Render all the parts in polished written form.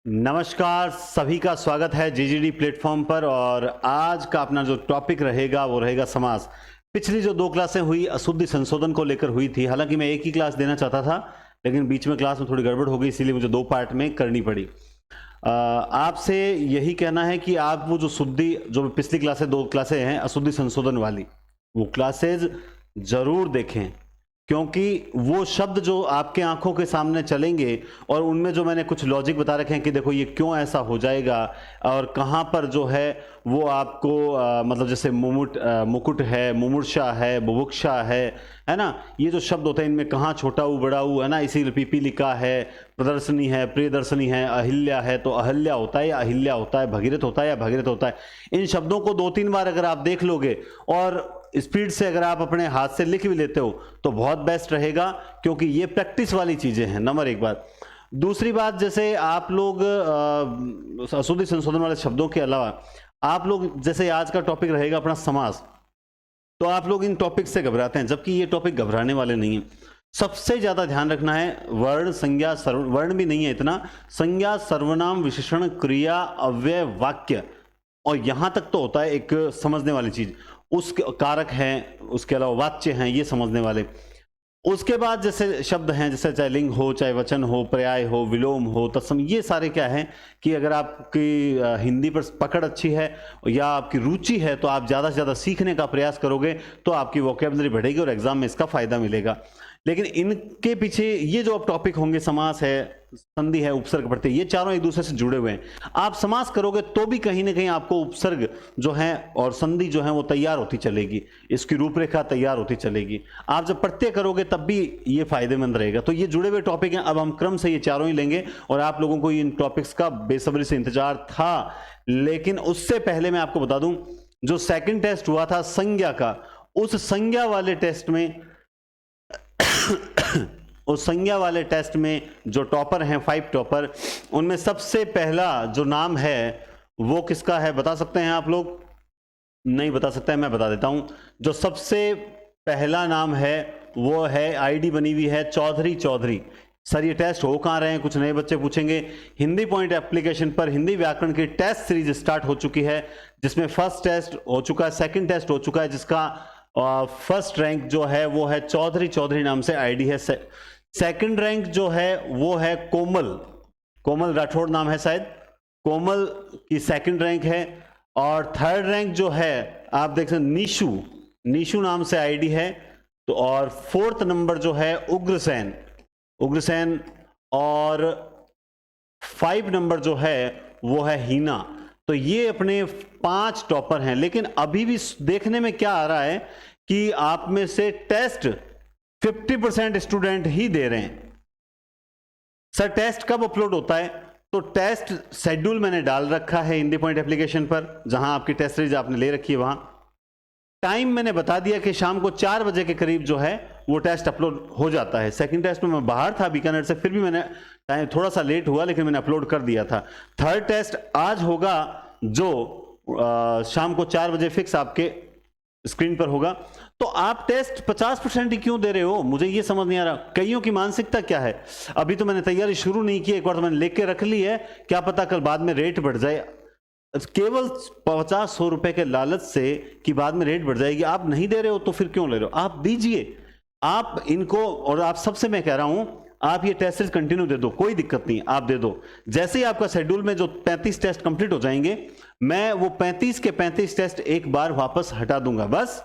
नमस्कार, सभी का स्वागत है जीजीडी प्लेटफॉर्म पर। और आज का अपना जो टॉपिक रहेगा वो रहेगा समास। पिछली जो 2 क्लासें हुई अशुद्धि संशोधन को लेकर हुई थी। हालांकि मैं एक ही क्लास देना चाहता था, लेकिन बीच में क्लास में थोड़ी गड़बड़ हो गई, इसीलिए मुझे 2 पार्ट में करनी पड़ी। आपसे यही कहना है कि आप वो जो शुद्धि जो पिछली क्लासें 2 क्लासें हैं अशुद्धि संशोधन वाली, वो क्लासेज जरूर देखें, क्योंकि वो शब्द जो आपके आंखों के सामने चलेंगे और उनमें जो मैंने कुछ लॉजिक बता रखे हैं कि देखो ये क्यों ऐसा हो जाएगा और कहाँ पर जो है वो आपको मतलब जैसे मुकुट है, मुमूर्षा है, बुभुक्षा है ना, ये जो शब्द होते हैं इनमें कहाँ छोटा ऊ बड़ा ऊ है ना, इसी पीपीलिका है, प्रदर्शनी है, प्रियदर्शनी है, अहिल्या है तो अहिल्या होता है या अहिल्या होता है, भगीरथ होता है या भगीरथ होता है। इन शब्दों को 2-3 बार अगर आप देख लोगे और स्पीड से अगर आप अपने हाथ से लिख भी लेते हो तो बहुत बेस्ट रहेगा, क्योंकि ये प्रैक्टिस वाली चीजें हैं। नंबर 1 बात। दूसरी बात, जैसे आप लोग अशुद्धि संशोधन वाले शब्दों के अलावा आप लोग जैसे आज का टॉपिक रहेगा अपना समास, तो आप लोग इन टॉपिक से घबराते हैं, जबकि ये टॉपिक घबराने वाले नहीं है। सबसे ज्यादा ध्यान रखना है वर्ण, संज्ञा, वर्ण भी नहीं है इतना, संज्ञा, सर्वनाम, विशेषण, क्रिया, अव्यय, वाक्य, और यहां तक तो होता है एक समझने वाली चीज, उसके कारक हैं, उसके अलावा वाच्य हैं, ये समझने वाले। उसके बाद जैसे शब्द हैं, जैसे चाहे लिंग हो, चाहे वचन हो, पर्याय हो, विलोम हो, तत्सम, ये सारे क्या है कि अगर आपकी हिंदी पर पकड़ अच्छी है या आपकी रुचि है तो आप ज़्यादा से ज़्यादा सीखने का प्रयास करोगे तो आपकी वोकेबलरी बढ़ेगी और एग्जाम में इसका फायदा मिलेगा। लेकिन इनके पीछे ये जो अब टॉपिक होंगे, समास है, संधि है, उपसर्ग पढ़ते, ये चारों एक दूसरे से जुड़े हुए हैं। आप समास करोगे तो भी कहीं ना कहीं आपको उपसर्ग जो है और संधि जो है वो तैयार होती चलेगी, इसकी रूपरेखा तैयार होती चलेगी। आप जब प्रत्यय करोगे तब भी ये फायदेमंद रहेगा। तो ये जुड़े हुए टॉपिक हैं, अब हम क्रम से ये चारों ही लेंगे और आप लोगों को इन टॉपिक्स का बेसब्री से इंतजार था। लेकिन उससे पहले मैं आपको बता दूं, जो सेकंड टेस्ट हुआ था संज्ञा का, उस संज्ञा वाले टेस्ट में उस संज्ञा वाले टेस्ट में जो टॉपर हैं, 5 टॉपर, उनमें सबसे पहला जो नाम है वो किसका है, बता सकते हैं आप लोग? नहीं बता सकता है, मैं बता देता हूं। जो सबसे पहला नाम है वो है, आईडी बनी हुई है चौधरी। सर ये टेस्ट हो कहां रहे हैं, कुछ नए बच्चे पूछेंगे। हिंदी पॉइंट एप्लीकेशन पर हिंदी व्याकरण की टेस्ट सीरीज स्टार्ट हो चुकी है, जिसमें फर्स्ट टेस्ट हो चुका है, सेकंड टेस्ट हो चुका है, जिसका फर्स्ट रैंक जो है वो है चौधरी नाम से आईडी है। सेकंड रैंक जो है वो है कोमल राठौड़ नाम है शायद, कोमल की सेकंड रैंक है। और थर्ड रैंक जो है आप देख सकते नीशू नाम से आईडी है। तो और फोर्थ नंबर जो है उग्रसेन, और 5 नंबर जो है वो है हीना। तो ये अपने 5 टॉपर हैं। लेकिन अभी भी देखने में क्या आ रहा है कि आप में से टेस्ट 50% स्टूडेंट ही दे रहे हैं। सर टेस्ट कब अपलोड होता है? तो टेस्ट शेड्यूल मैंने डाल रखा है हिंदी पॉइंट एप्लीकेशन पर, जहां आपकी टेस्ट सीरीज आपने ले रखी है, वहां टाइम मैंने बता दिया कि शाम को 4 बजे के करीब जो है वो टेस्ट अपलोड हो जाता है। सेकंड टेस्ट में मैं बाहर था बीकानेर से, फिर भी मैंने टाइम थोड़ा सा लेट हुआ, लेकिन मैंने अपलोड कर दिया था। थर्ड टेस्ट आज होगा, जो शाम को 4 बजे फिक्स आपके स्क्रीन पर होगा। तो आप टेस्ट 50% ही क्यों दे रहे हो, मुझे ये समझ नहीं आ रहा। कईयों की मानसिकता क्या है, अभी तो मैंने तैयारी शुरू नहीं की, एक बार तो मैंने लेके रख ली है, क्या पता कल बाद में रेट बढ़ जाए। केवल 50-100 रुपए के लालच से कि बाद में रेट बढ़ जाएगी, आप नहीं दे रहे हो तो फिर क्यों ले रहे हो? आप दीजिए आप इनको। और आप सबसे मैं कह रहा हूं, आप ये टेस्ट सीरीज कंटिन्यू दे दो, कोई दिक्कत नहीं, आप दे दो। जैसे ही आपका शेड्यूल में जो 35 टेस्ट कंप्लीट हो जाएंगे, मैं वो 35 के 35 टेस्ट एक बार वापस हटा दूंगा, बस।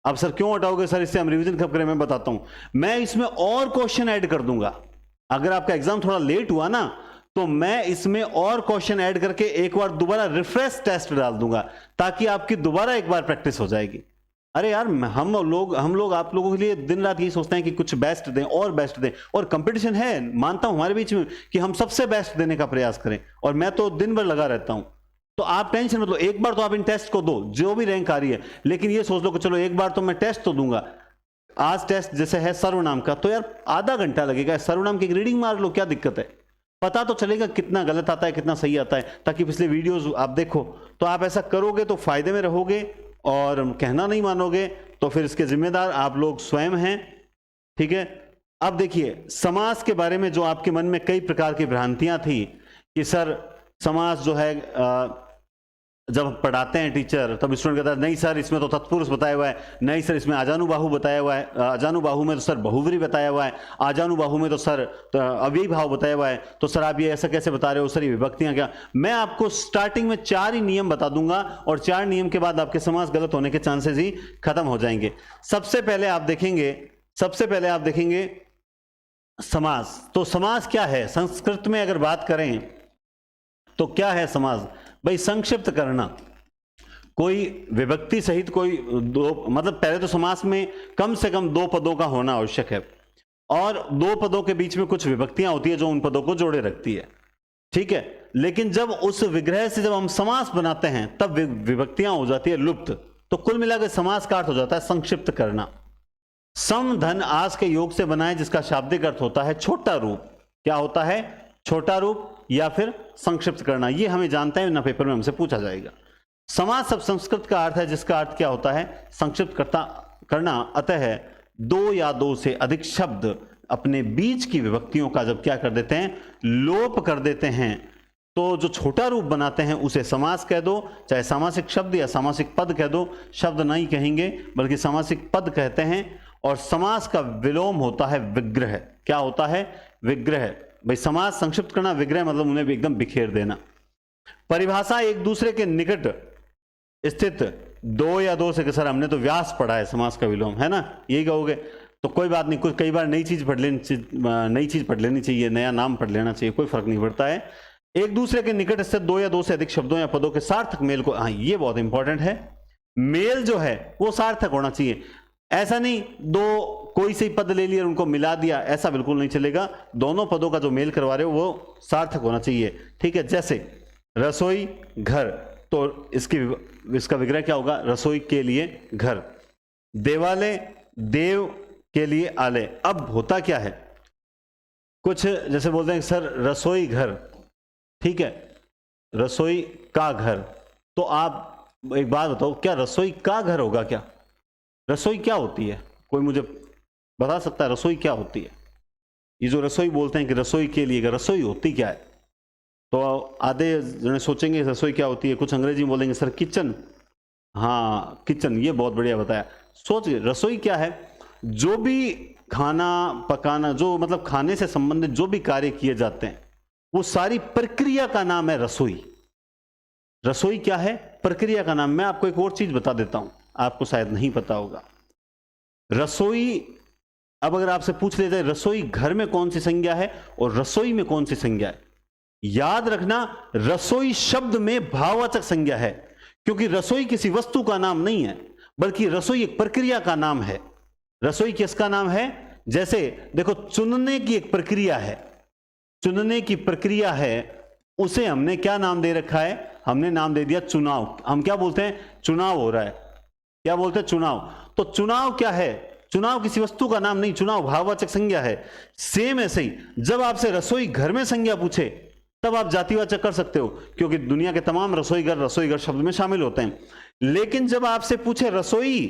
अब सर क्यों हटाओगे? सर इससे हम रिवीजन कब करें? मैं बताता हूं, मैं इसमें और क्वेश्चन ऐड कर दूंगा। अगर आपका एग्जाम थोड़ा लेट हुआ ना, तो मैं इसमें और क्वेश्चन ऐड करके एक बार दोबारा रिफ्रेश टेस्ट डाल दूंगा, ताकि आपकी दोबारा एक बार प्रैक्टिस हो जाएगी। अरे यार, हम लोग आप लोगों के लिए दिन रात यही सोचते हैं कि कुछ बेस्ट दें और बेस्ट दें, और कंपटीशन है, मानता हूं हमारे बीच में, कि हम सबसे बेस्ट देने का प्रयास करें, और मैं तो दिन भर लगा रहता हूं। तो आप टेंशन मत लो, एक बार तो आप इन टेस्ट को दो, जो भी रैंक आ रही है, लेकिन ये सोच लो कि चलो एक बार तो मैं टेस्ट तो दूंगा। आज टेस्ट जैसे है सर्वनाम का, तो यार आधा घंटा लगेगा, सर्वनाम की रीडिंग मार लो, क्या दिक्कत है? पता तो चलेगा कितना गलत आता है, कितना सही आता है, ताकि पिछले वीडियोस आप देखो। तो आप ऐसा करोगे तो फायदे में रहोगे, और कहना नहीं मानोगे तो फिर इसके जिम्मेदार आप लोग स्वयं हैं, ठीक है। अब देखिए, समास के बारे में जो आपके मन में कई प्रकार की भ्रांतियां थी, कि सर समास जो है जब पढ़ाते हैं टीचर तब स्टूडेंट कहता है नहीं सर इसमें तो तत्पुरुष बताया हुआ है, नहीं सर इसमें आजानुबाहु बताया हुआ है, आजानुबाहु में तो सर बहुव्रीहि बताया हुआ है, आजानुबाहु में तो सर अव्ययी भाव बताया हुआ है, तो सर आप ये ऐसा कैसे बता रहे हो सर, ये विभक्तियां क्या। मैं आपको स्टार्टिंग में 4 ही नियम बता दूंगा और 4 नियम के बाद आपके समास गलत होने के चांसेस ही खत्म हो जाएंगे। सबसे पहले आप देखेंगे समास। तो समास क्या है संस्कृत में अगर बात करें तो क्या है समास भाई, संक्षिप्त करना। कोई विभक्ति सहित कोई दो, मतलब पहले तो समास में कम से कम 2 पदों का होना आवश्यक है और 2 पदों के बीच में कुछ विभक्तियां होती है जो उन पदों को जोड़े रखती है, ठीक है। लेकिन जब उस विग्रह से जब हम समास बनाते हैं तब विभक्तियां हो जाती है लुप्त। तो कुल मिलाकर समास का अर्थ हो जाता है संक्षिप्त करना। सम धन आस के योग से बनाए जिसका शाब्दिक अर्थ होता है छोटा रूप। क्या होता है? छोटा रूप या फिर संक्षिप्त करना। ये हमें जानते हैं ना, पेपर में हमसे पूछा जाएगा। समास सब संस्कृत का अर्थ है जिसका अर्थ क्या होता है? संक्षिप्त करना। अतः 2 या 2 से अधिक शब्द अपने बीच की विभक्तियों का जब क्या कर देते हैं, लोप कर देते हैं, तो जो छोटा रूप बनाते हैं उसे समास कह दो, चाहे सामासिक शब्द या सामासिक पद कह दो। शब्द नहीं कहेंगे बल्कि सामासिक पद कहते हैं। और समास का विलोम होता है विग्रह। क्या होता है? विग्रह। भाई समास संक्षिप्त करना, विग्रह मतलब उन्हें भी एकदम बिखेर देना। परिभाषा एक दूसरे के निकट स्थित 2 या 2 से, सर हमने तो व्यास पढ़ा है समास का विलोम, है ना, यही कहोगे तो कोई बात नहीं। कुछ कई बार नई चीज पढ़ लेनी चाहिए, नया नाम पढ़ लेना चाहिए, कोई फर्क नहीं पड़ता है। एक दूसरे के निकट स्थित 2 या 2 से अधिक शब्दों या पदों के सार्थक मेल को, हाँ ये बहुत इंपॉर्टेंट है, मेल जो है वो सार्थक होना चाहिए। ऐसा नहीं 2 कोई से पद ले लिया और उनको मिला दिया, ऐसा बिल्कुल नहीं चलेगा। दोनों पदों का जो मेल करवा रहे हो वो सार्थक होना चाहिए, ठीक है। जैसे रसोई घर, तो इसका विग्रह क्या होगा? रसोई के लिए घर। देवालय, देव के लिए आलय। अब होता क्या है, कुछ जैसे बोलते हैं सर रसोई घर, ठीक है, रसोई का घर। तो आप एक बात बताओ, क्या रसोई का घर होगा? क्या रसोई क्या होती है? कोई मुझे बता सकता है रसोई क्या होती है? ये जो रसोई बोलते हैं कि रसोई के लिए, रसोई होती क्या है? तो आधे जने सोचेंगे रसोई क्या होती है, कुछ अंग्रेजी में बोलेंगे सर किचन। हाँ किचन, ये बहुत बढ़िया बताया। सोचिए रसोई क्या है? जो भी खाना पकाना, जो मतलब खाने से संबंधित जो भी कार्य किए जाते हैं वो सारी प्रक्रिया का नाम है रसोई। रसोई क्या है? प्रक्रिया का नाम। मैं आपको एक और चीज बता देता हूं, आपको शायद नहीं पता होगा। रसोई, अब अगर आपसे पूछ लिया जाए रसोई घर में कौन सी संज्ञा है और रसोई में कौन सी संज्ञा है, याद रखना रसोई शब्द में भाववाचक संज्ञा है, क्योंकि रसोई किसी वस्तु का नाम नहीं है बल्कि रसोई एक प्रक्रिया का नाम है। रसोई किसका नाम है? जैसे देखो चुनने की एक प्रक्रिया है, चुनने की प्रक्रिया है, उसे हमने क्या नाम दे रखा है? हमने नाम दे दिया चुनाव। हम क्या बोलते हैं? चुनाव हो रहा है। क्या बोलते हैं? चुनाव। तो चुनाव क्या है? चुनाव किसी वस्तु का नाम नहीं, चुनाव भाववाचक संज्ञा है। सेम ऐसे ही जब आपसे रसोई घर में संज्ञा पूछे तब आप जातिवाचक कर सकते हो, क्योंकि दुनिया के तमाम रसोई घर शब्द में शामिल होते हैं। लेकिन जब आपसे पूछे रसोई,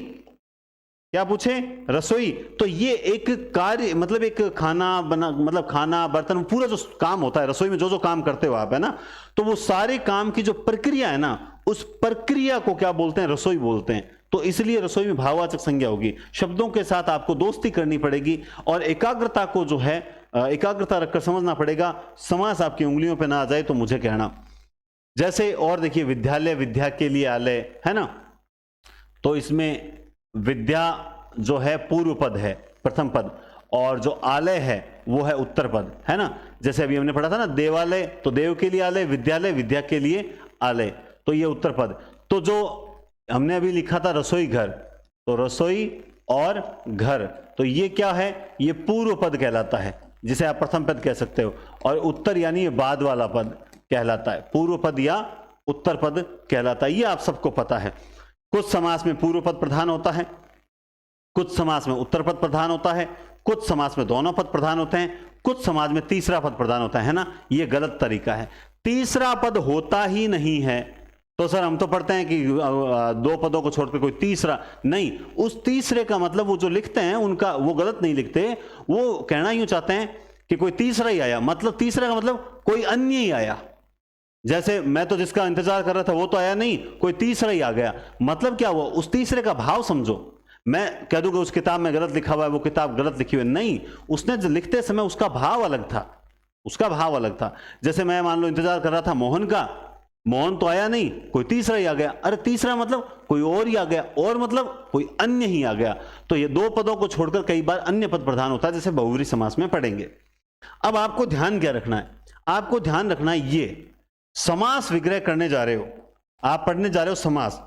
क्या पूछे? रसोई, तो ये एक कार्य, मतलब एक खाना बना, मतलब खाना बर्तन, पूरा जो काम होता है रसोई में, जो जो काम करते हो आप, है ना, तो वो सारे काम की जो प्रक्रिया है ना, उस प्रक्रिया को क्या बोलते हैं? रसोई बोलते हैं। तो इसलिए रसोई में भाववाचक संज्ञा होगी। शब्दों के साथ आपको दोस्ती करनी पड़ेगी और एकाग्रता को जो है एकाग्रता रखकर समझना पड़ेगा। समास आपकी उंगलियों पे ना आ जाए तो मुझे कहना। जैसे और देखिए विद्यालय, विद्या के लिए आलय, है ना, तो इसमें विद्या जो है पूर्व पद है, प्रथम पद, और जो आलय है वो है उत्तर पद, है ना। जैसे अभी हमने पढ़ा था ना, देवालय तो देव के लिए आलय, विद्यालय विद्या के लिए आलय, तो ये उत्तर पद। तो जो हमने अभी लिखा था रसोई घर, तो रसोई और घर, तो ये क्या है? ये पूर्व पद कहलाता है, जिसे आप प्रथम पद कह सकते हो। और उत्तर यानी ये बाद वाला पद कहलाता है, पूर्व पद या उत्तर पद कहलाता है। ये आप सबको पता है। कुछ समास में पूर्व पद प्रधान होता है, कुछ समास में उत्तर पद प्रधान होता है, कुछ समास में दोनों पद प्रधान होते हैं, कुछ समास में तीसरा पद प्रधान होता है ना। ये गलत तरीका है, तीसरा पद होता ही नहीं है। तो सर हम तो पढ़ते हैं कि 2 पदों को छोड़कर कोई तीसरा नहीं, उस तीसरे का मतलब वो जो लिखते हैं उनका वो गलत नहीं लिखते, वो कहना यूं चाहते हैं कि कोई तीसरा ही आया, मतलब तीसरा का मतलब कोई अन्य ही आया, जैसे मैं तो जिसका इंतजार कर रहा था वो तो आया नहीं, कोई तीसरा ही आ गया। मतलब क्या हुआ, उस तीसरे का भाव समझो। मैं कह दूंगा उस किताब में गलत लिखा हुआ है, वो किताब गलत लिखी हुई है, नहीं, उसने जो लिखते समय उसका भाव अलग था, उसका भाव अलग था। जैसे मैं मान लो इंतजार कर रहा था मोहन का, मोहन तो आया नहीं, कोई तीसरा ही आ गया। अरे तीसरा मतलब कोई और ही आ गया, और मतलब कोई अन्य ही आ गया। तो ये दो पदों को छोड़कर कई बार अन्य पद प्रधान होता है, जैसे बहुव्रीहि समास में पढ़ेंगे। अब आपको ध्यान क्या रखना है, आपको ध्यान रखना है ये समास विग्रह करने जा रहे हो, आप पढ़ने जा रहे हो समास,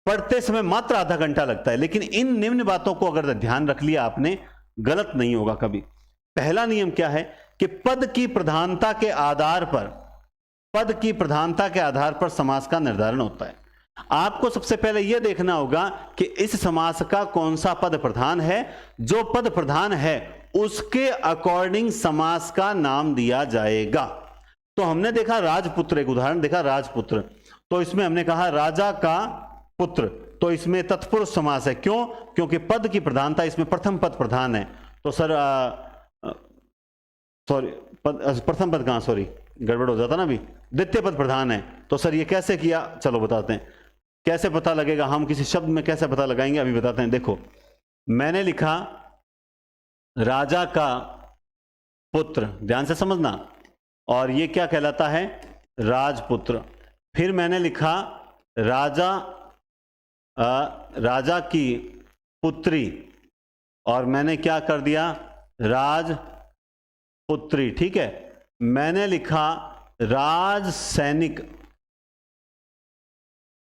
पढ़ते समय मात्र आधा घंटा लगता है, लेकिन इन निम्न बातों को अगर ध्यान रख लिया आपने, गलत नहीं होगा कभी। पहला नियम क्या है कि पद की प्रधानता के आधार पर, पद की प्रधानता के आधार पर समास का निर्धारण होता है। आपको सबसे पहले यह देखना होगा कि इस समास का कौन सा पद प्रधान है। जो पद प्रधान है उसके अकॉर्डिंग समास का नाम दिया जाएगा। तो हमने देखा राजपुत्र, एक उदाहरण देखा राजपुत्र, तो इसमें हमने कहा राजा का पुत्र, तो इसमें तत्पुरुष समास है। क्यों? क्योंकि पद की प्रधानता, इसमें प्रथम पद प्रधान है। तो सर सॉरी, प्रथम पद कहां, सॉरी गड़बड़ हो जाता ना अभी, द्वितीय पद प्रधान है। तो सर ये कैसे किया, चलो बताते हैं कैसे पता लगेगा, हम किसी शब्द में कैसे पता लगाएंगे, अभी बताते हैं। देखो मैंने लिखा राजा का पुत्र, ध्यान से समझना, और ये क्या कहलाता है, राजपुत्र। फिर मैंने लिखा राजा की पुत्री, और मैंने क्या कर दिया, राजपुत्री, ठीक है। मैंने लिखा राज सैनिक,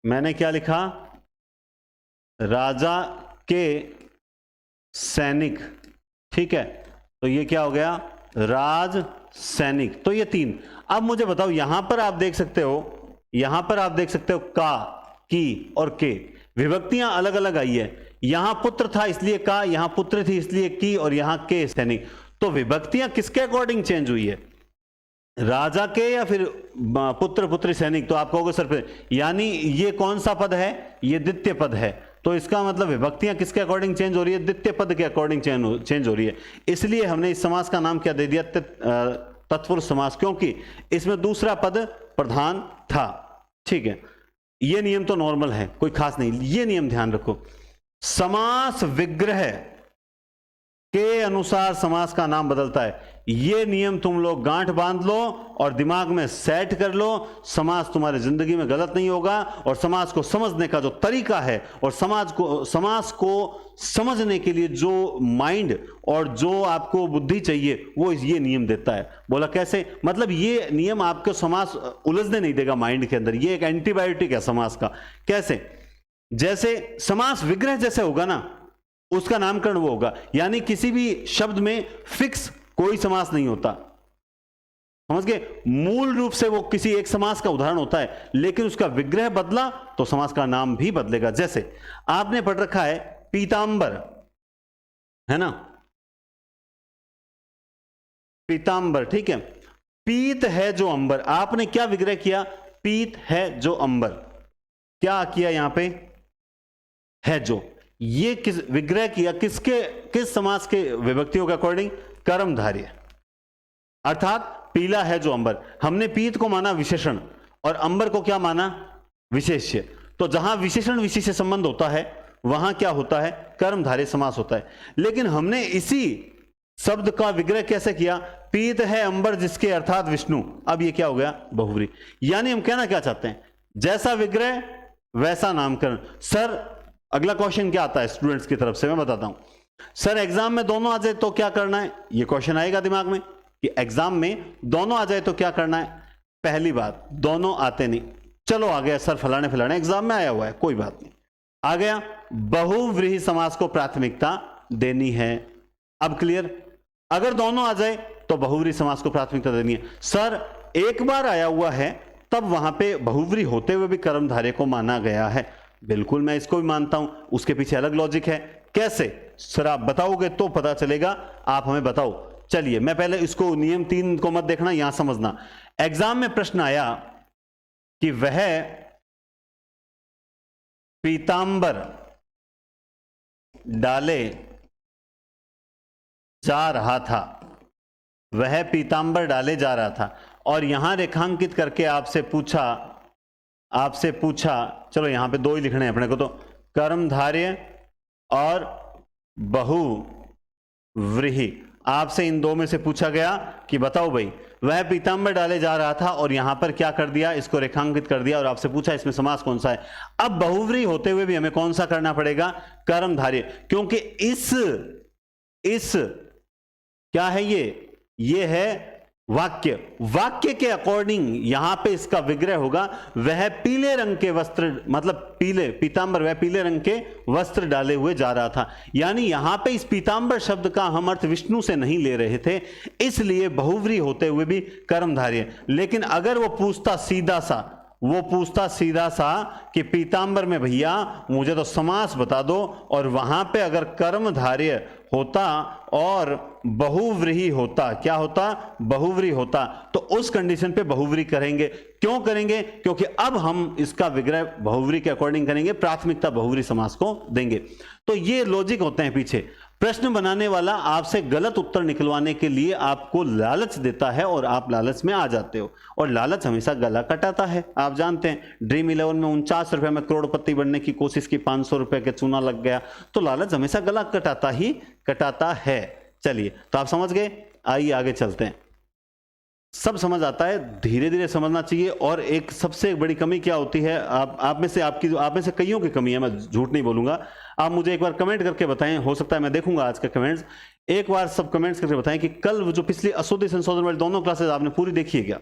मैंने क्या लिखा, राजा के सैनिक, ठीक है। तो ये क्या हो गया, राज सैनिक। तो ये तीन। अब मुझे बताओ, यहां पर आप देख सकते हो, यहां पर आप देख सकते हो का, की और के, विभक्तियां अलग अलग आई है। यहां पुत्र था इसलिए का, यहां पुत्र थी इसलिए की, और यहां के सैनिक। तो विभक्तियां किसके अकॉर्डिंग चेंज हुई है, राजा के या फिर पुत्र पुत्री सैनिक? तो आप कहोगे सर, यानी ये कौन सा पद है, ये द्वितीय पद है। तो इसका मतलब विभक्तियां किसके अकॉर्डिंग चेंज हो रही है, द्वितीय पद के अकॉर्डिंग चेंज हो रही है। इसलिए हमने इस समास का नाम क्या दे दिया, तत्पुरुष समास, क्योंकि इसमें दूसरा पद प्रधान था, ठीक है। ये नियम तो नॉर्मल है, कोई खास नहीं। ये नियम ध्यान रखो, समास विग्रह के अनुसार समास का नाम बदलता है। ये नियम तुम लोग गांठ बांध लो और दिमाग में सेट कर लो, समास तुम्हारी जिंदगी में गलत नहीं होगा। और समास को समझने का जो तरीका है, और समास को समझने के लिए जो माइंड और जो आपको बुद्धि चाहिए, वो ये नियम देता है। बोला कैसे, मतलब ये नियम आपको समास उलझने नहीं देगा माइंड के अंदर। ये एक एंटीबायोटिक है समास का। कैसे? जैसे समास विग्रह जैसे होगा ना, उसका नामकरण वो होगा। यानी किसी भी शब्द में फिक्स कोई समास नहीं होता, समझ गए। मूल रूप से वो किसी एक समास का उदाहरण होता है, लेकिन उसका विग्रह बदला तो समास का नाम भी बदलेगा। जैसे आपने पढ़ रखा है पीतांबर, है ना, पीतांबर, ठीक है। पीत है जो अंबर, आपने क्या विग्रह किया, पीत है जो अंबर, क्या किया यहां पे, है जो। ये किस विग्रह किया, किस समास के विभक्तियों के अकॉर्डिंग, कर्मधारय। अर्थात पीला है जो अंबर, हमने पीत को माना विशेषण और अंबर को क्या माना, विशेष्य। तो जहां विशेषण विशेष्य संबंध होता है वहां क्या होता है, कर्मधारय समास होता है। लेकिन हमने इसी शब्द का विग्रह कैसे किया, पीत है अंबर जिसके, अर्थात विष्णु। अब ये क्या हो गया, बहुव्रीहि। यानी हम कहना क्या चाहते हैं, जैसा विग्रह वैसा नामकरण। सर अगला क्वेश्चन क्या आता है स्टूडेंट्स की तरफ से, मैं बताता हूं। सर एग्जाम में दोनों आ जाए तो क्या करना है, ये क्वेश्चन आएगा दिमाग में कि एग्जाम में दोनों आ जाए तो क्या करना है। पहली बात, दोनों आते नहीं, चलो आ गया सर फलाने फलाने एग्जाम में आया हुआ है, कोई बात नहीं, आ गया। बहुव्रीहि समास को प्राथमिकता देनी है। अब क्लियर? अगर दोनों आ जाए तो बहुव्रीहि समास को प्राथमिकता देनी है। सर एक बार आया हुआ है तब वहां पे बहुव्रीहि होते हुए भी कर्मधारय को माना गया है, बिल्कुल मैं इसको भी मानता हूं, उसके पीछे अलग लॉजिक है। कैसे? सर आप बताओगे तो पता चलेगा, आप हमें बताओ। चलिए मैं पहले इसको, नियम 3 को मत देखना, यहां समझना। एग्जाम में प्रश्न आया कि वह पीतांबर डाले जा रहा था, वह पीतांबर डाले जा रहा था, और यहां रेखांकित करके आपसे पूछा, चलो यहां पे 2 ही लिखने हैं अपने को, तो कर्मधारय और बहुव्रीहि। आपसे इन 2 में से पूछा गया कि बताओ भाई, वह पीतांबर डाले जा रहा था और यहां पर क्या कर दिया, इसको रेखांकित कर दिया और आपसे पूछा इसमें समास कौन सा है। अब बहुव्रीहि होते हुए भी हमें कौन सा करना पड़ेगा, कर्मधारय, क्योंकि इस क्या है ये है वाक्य के अकॉर्डिंग यहां पे इसका विग्रह होगा, वह पीले रंग के वस्त्र, मतलब पीले पीतांबर, वह पीले रंग के वस्त्र डाले हुए जा रहा था। यानी यहां पे इस पीतांबर शब्द का हम अर्थ विष्णु से नहीं ले रहे थे, इसलिए बहुव्रीहि होते हुए भी कर्मधारय। लेकिन अगर वो पूछता सीधा सा कि पीतांबर में भैया मुझे तो समास बता दो, और वहां पे अगर कर्मधारय होता और बहुव्रीहि होता, क्या होता, बहुव्रीहि होता, तो उस कंडीशन पे बहुव्रीहि करेंगे। क्यों करेंगे, क्योंकि अब हम इसका विग्रह बहुव्रीहि के अकॉर्डिंग करेंगे, प्राथमिकता बहुव्रीहि समास को देंगे। तो ये लॉजिक होते हैं पीछे। प्रश्न बनाने वाला आपसे गलत उत्तर निकलवाने के लिए आपको लालच देता है और आप लालच में आ जाते हो, और लालच हमेशा गला कटाता है। आप जानते हैं ड्रीम 11 में 49 रुपए में करोड़पति बनने की कोशिश की, 500 रुपए के चूना लग गया, तो लालच हमेशा गला कटाता है। चलिए, तो आप समझ गए, आइए आगे चलते हैं। सब समझ आता है, धीरे धीरे समझना चाहिए। और एक सबसे बड़ी कमी क्या होती है, आप में से कईयों की कमी है, मैं झूठ नहीं बोलूंगा। आप मुझे एक बार कमेंट करके बताएं, हो सकता है मैं देखूंगा आज का कमेंट्स, एक बार सब कमेंट्स करके बताएं कि कल जो पिछली अशुद्धि संशोधन वाली दोनों क्लासेस आपने पूरी देखी है क्या।